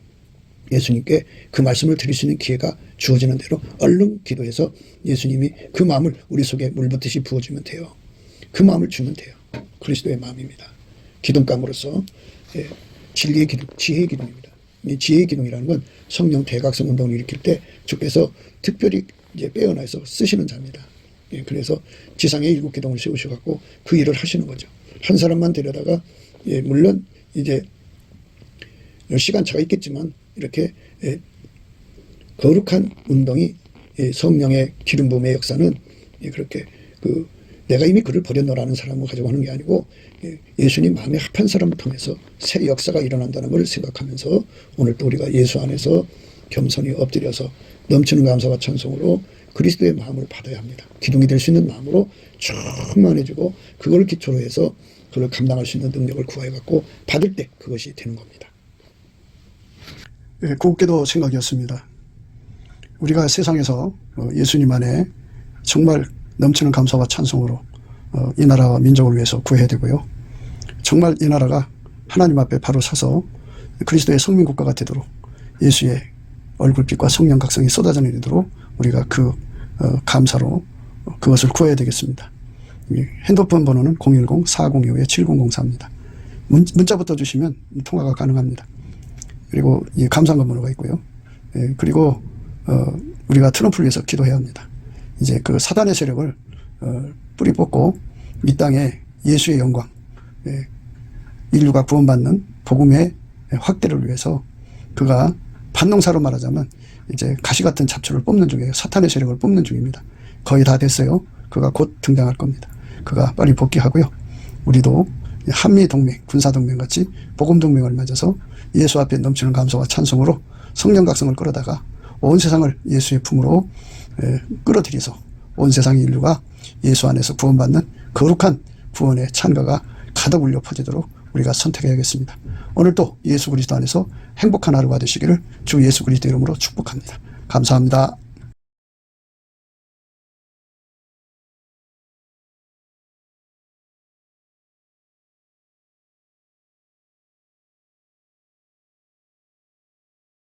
예수님께 그 말씀을 드릴 수 있는 기회가 주어지는 대로 얼른 기도해서 예수님이 그 마음을 우리 속에 물붓듯이 부어주면 돼요. 그 마음을 주면 돼요. 그리스도의 마음입니다. 기둥감으로서 진리의 기둥, 지혜의 기둥입니다. 이 지혜의 기둥이라는 건 성령 대각성 운동을 일으킬 때 주께서 특별히 이제 빼어나서 쓰시는 자입니다. 그래서 지상에 7 기둥을 세우셔갖고 그 일을 하시는 거죠. 한 사람만 데려다가 물론 이제 시간차가 있겠지만 이렇게 거룩한 운동이 성령의 기름 부음의 역사는 그렇게 내가 이미 그를 버렸노라는 사람을 가지고 하는 게 아니고 예수님 마음에 합한 사람을 통해서 새 역사가 일어난다는 것을 생각하면서 오늘 또 우리가 예수 안에서 겸손히 엎드려서 넘치는 감사와 찬송으로 그리스도의 마음을 받아야 합니다. 기둥이 될 수 있는 마음으로 충만해지고 그걸 기초로 해서 그걸 감당할 수 있는 능력을 구하여 갖고 받을 때 그것이 되는 겁니다. 곱게도 생각이었습니다. 우리가 세상에서 예수님 안에 정말 넘치는 감사와 찬송으로 이 나라와 민족을 위해서 구해야 되고요. 정말 이 나라가 하나님 앞에 바로 서서 그리스도의 성민국가가 되도록 예수의 얼굴빛과 성령 각성이 쏟아져 내리도록 우리가 그 감사로 그것을 구해야 되겠습니다. 핸드폰 번호는 010-4025-7004입니다. 문자부터 주시면 통화가 가능합니다. 그리고 이 감상금 번호가 있고요. 그리고 우리가 트럼프를 위해서 기도해야 합니다. 이제 그 사단의 세력을 뿌리 뽑고 이 땅에 예수의 영광, 인류가 구원받는 복음의 확대를 위해서 그가 반농사로 말하자면 이제 가시 같은 잡초를 뽑는 중이에요. 사탄의 세력을 뽑는 중입니다. 거의 다 됐어요. 그가 곧 등장할 겁니다. 그가 빨리 복귀하고요. 우리도 한미동맹, 군사동맹 같이 복음동맹을 맺어서 예수 앞에 넘치는 감사와 찬송으로 성령 각성을 끌어다가 온 세상을 예수의 품으로 끌어들여서 온 세상의 인류가 예수 안에서 구원받는 거룩한 구원의 찬가가 가득 울려 퍼지도록 우리가 선택해야겠습니다. 오늘도 예수 그리스도 안에서 행복한 하루가 되시기를 주 예수 그리스도 이름으로 축복합니다. 감사합니다.